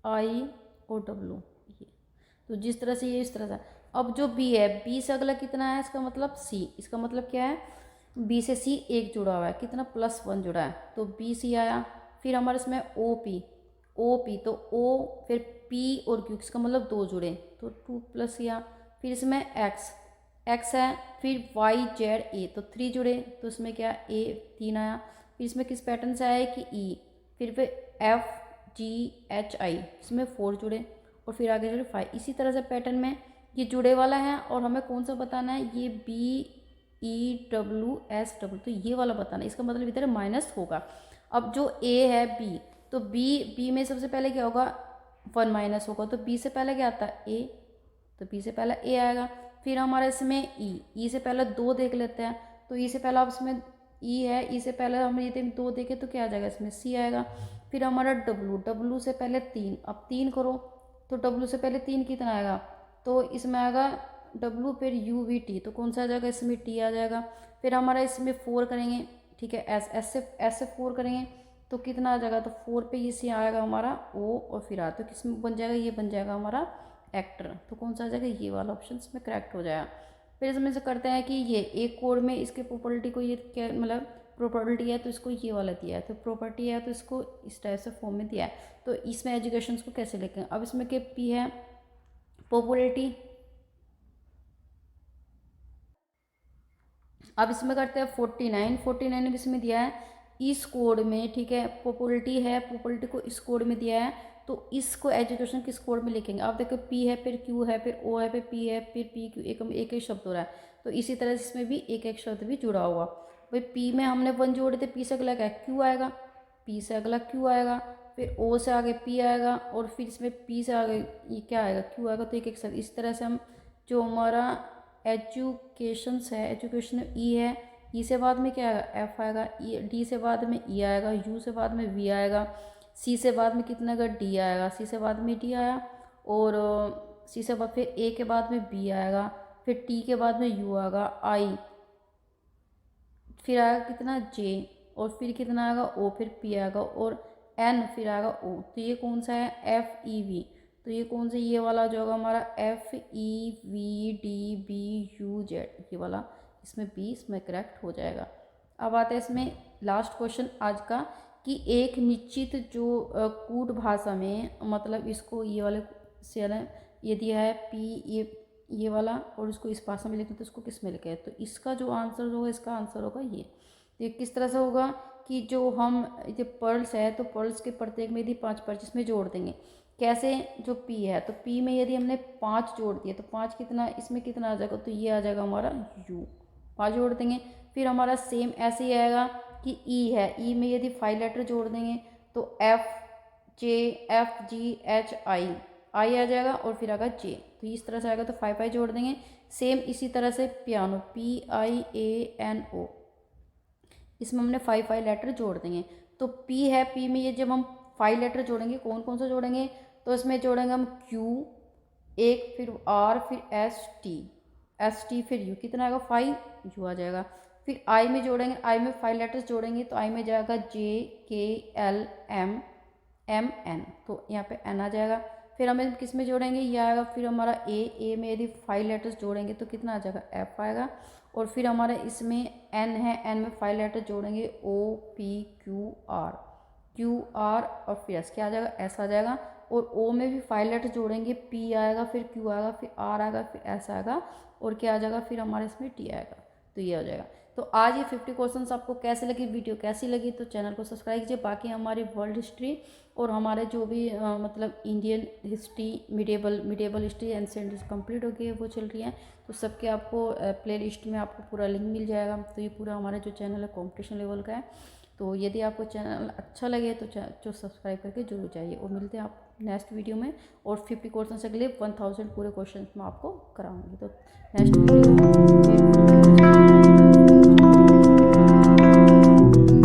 आई और डब्लू, ये तो जिस तरह से ये इस तरह से। अब जो बी है, बी से अगला कितना है, इसका मतलब सी, इसका मतलब क्या है, बी से सी एक जुड़ा हुआ है, कितना +1 जुड़ा है, तो बी सी आया। फिर हमारे इसमें ओ पी, ओ पी तो ओ, फिर पी और क्यू, इसका मतलब 2 जुड़े तो 2 + या। फिर इसमें एक्स, एक्स है, फिर वाई जेड ए तो 3 जुड़े, तो इसमें क्या ए 3 आया। फिर इसमें किस पैटर्न से आया कि ई, फिर एफ जी एच आई, इसमें 4 जुड़े, और फिर आगे चले 5। इसी तरह से पैटर्न में ये जुड़े वाला है, और हमें कौन सा बताना है, ये B E W S W, तो ये वाला बताना है, इसका मतलब इधर माइनस होगा। अब जो ए है बी, तो बी में सबसे पहले क्या होगा, 1 माइनस होगा, तो बी से पहले क्या आता है ए, तो बी से पहले ए आएगा। फिर हमारे इसमें ई से पहले 2 देख लेते हैं, तो ई से पहले अब इसमें ई है, ई से पहले हम ये 2 देखें तो क्या आ जाएगा, इसमें सी आएगा। फिर हमारा डब्लू, डब्लू से पहले 3, अब 3 करो, तो डब्लू से पहले 3 कितना आएगा, तो इसमें आएगा डब्लू, फिर यू वी टी, तो कौन सा आ जाएगा, इसमें टी आ जाएगा। फिर हमारा इसमें 4 करेंगे, ठीक है, एस से 4 करेंगे तो कितना आ जाएगा, तो 4 पे ये सी आएगा हमारा ओ, और फिर आ, तो किस में बन जाएगा, ये बन जाएगा हमारा एक्टर, तो कौन सा आ जाएगा, ये वाला ऑप्शन इसमें करेक्ट हो जाएगा। फिर इसमें से करते हैं कि ये एक कोड में इसके प्रॉपर्टी को, ये क्या मतलब प्रॉपर्टी है तो इसको ये वाला दिया है, तो प्रॉपर्टी है तो इसको इस टाइप से फॉर्म में दिया है, तो इसमें एजुकेशन को कैसे लिखें। अब इसमें के पी है पॉपुलरिटी, अब इसमें करते हैं 49 में इसमें दिया है इस कोड में, ठीक है, पॉपुलरिटी है, पॉपुलरिटी को इस कोड में दिया है, तो इसको एजुकेशन किस कोड में लिखेंगे। आप देखो पी है, फिर क्यू है, फिर ओ है, फिर पी है, फिर पी क्यू, एक एक शब्द हो रहा है, तो इसी तरह से इसमें भी एक एक शब्द भी जुड़ा हुआ। भाई पी में हमने 1 जोड़े थे, पी से अगला क्या है, क्यू आएगा, पी से अगला क्यू आएगा, फिर ओ से आगे पी आएगा, और फिर इसमें पी से आगे ये क्या आएगा, क्यू आएगा, तो एक एक शब्द। इस तरह से हम जो हमारा एजुकेशंस है, एजुकेशन ई है, ई से बाद में क्या आएगा, एफ आएगा, ई डी से बाद में ई आएगा, यू से बाद में वी आएगा, सी से बाद में कितना आएगा, डी आएगा, सी से बाद में डी आया, और सी से बाद फिर ए के बाद में बी आएगा, फिर टी के बाद में यू आएगा, आई, फिर आएगा कितना जे, और फिर कितना आएगा ओ, फिर पी आएगा, और एन, फिर आएगा ओ, तो ये कौन सा है, एफ ई वी, तो ये कौन सा, ये वाला जो होगा हमारा F E V D B U Z, ये वाला, इसमें बी इसमें करेक्ट हो जाएगा। अब आते हैं इसमें लास्ट क्वेश्चन आज का, कि एक निश्चित जो कूट भाषा में, मतलब इसको ये वाले से ये दिया है पी, ये वाला, और इसको इस भाषा में लिखें तो इसको किस में लिखे, तो इसका जो आंसर होगा, इसका आंसर होगा ये। तो ये किस तरह से होगा कि जो हम ये पर्ल्स है, तो पर्ल्स के प्रत्येक में यदि 5 पर्च में जोड़ देंगे, कैसे, जो पी है, तो पी में यदि हमने 5 जोड़ दिए, तो 5 कितना, इसमें कितना आ जाएगा, तो ये आ जाएगा हमारा यू, 5 जोड़ देंगे। फिर हमारा सेम ऐसे ही आएगा कि ई है, ई में यदि 5 लेटर जोड़ देंगे, तो F J F G H I, I आ जाएगा, और फिर आएगा जे, तो इस तरह से आएगा, तो 5 जोड़ देंगे। सेम इसी तरह से piano, P I A N O, इसमें हमने 5 लेटर जोड़ देंगे, तो पी है, पी में ये जब हम 5 लेटर जोड़ेंगे, कौन कौन सा जोड़ेंगे, तो इसमें जोड़ेंगे हम क्यू एक, फिर आर, फिर एस टी फिर यू, कितना आएगा 5, यू आ जाएगा। फिर आई में जोड़ेंगे, आई में 5 लेटर्स जोड़ेंगे, तो आई में जाएगा जे के एल एम एम एन, तो यहाँ पे एन आ जाएगा। फिर हमें किस में जोड़ेंगे, ये आएगा, फिर हमारा ए में यदि 5 लेटर्स जोड़ेंगे तो कितना आ जाएगा, एफ आएगा, और फिर हमारे इसमें एन है, एन में 5 लेटर जोड़ेंगे, ओ पी क्यू आर, और फिर एस क्या आ जाएगा, एस आ जाएगा, और ओ में भी 5 लेटर जोड़ेंगे, पी आएगा, फिर क्यू आएगा, फिर आर आएगा, फिर एस आएगा, और क्या आ जाएगा, फिर हमारे इसमें टी आएगा, तो ये हो जाएगा। तो आज ये 50 क्वेश्चंस आपको कैसे लगी, वीडियो कैसी लगी, तो चैनल को सब्सक्राइब कीजिए। बाकी हमारी वर्ल्ड हिस्ट्री और हमारे जो भी मतलब Indian history, मिडेबल history, ancient history complete हो गई है, वो चल रही है, तो सबके आपको प्ले लिस्ट में आपको पूरा लिंक मिल जाएगा। तो ये पूरा हमारा जो चैनल है कॉम्पिटिशन लेवल का है, तो यदि आपको चैनल अच्छा लगे तो जो सब्सक्राइब करके जरूर जाइए, और मिलते हैं आप नेक्स्ट वीडियो में। और 50 क्वेश्चन अगले 1000 पूरे क्वेश्चन मैं आपको कराऊंगी, तो नेक्स्ट वीडियो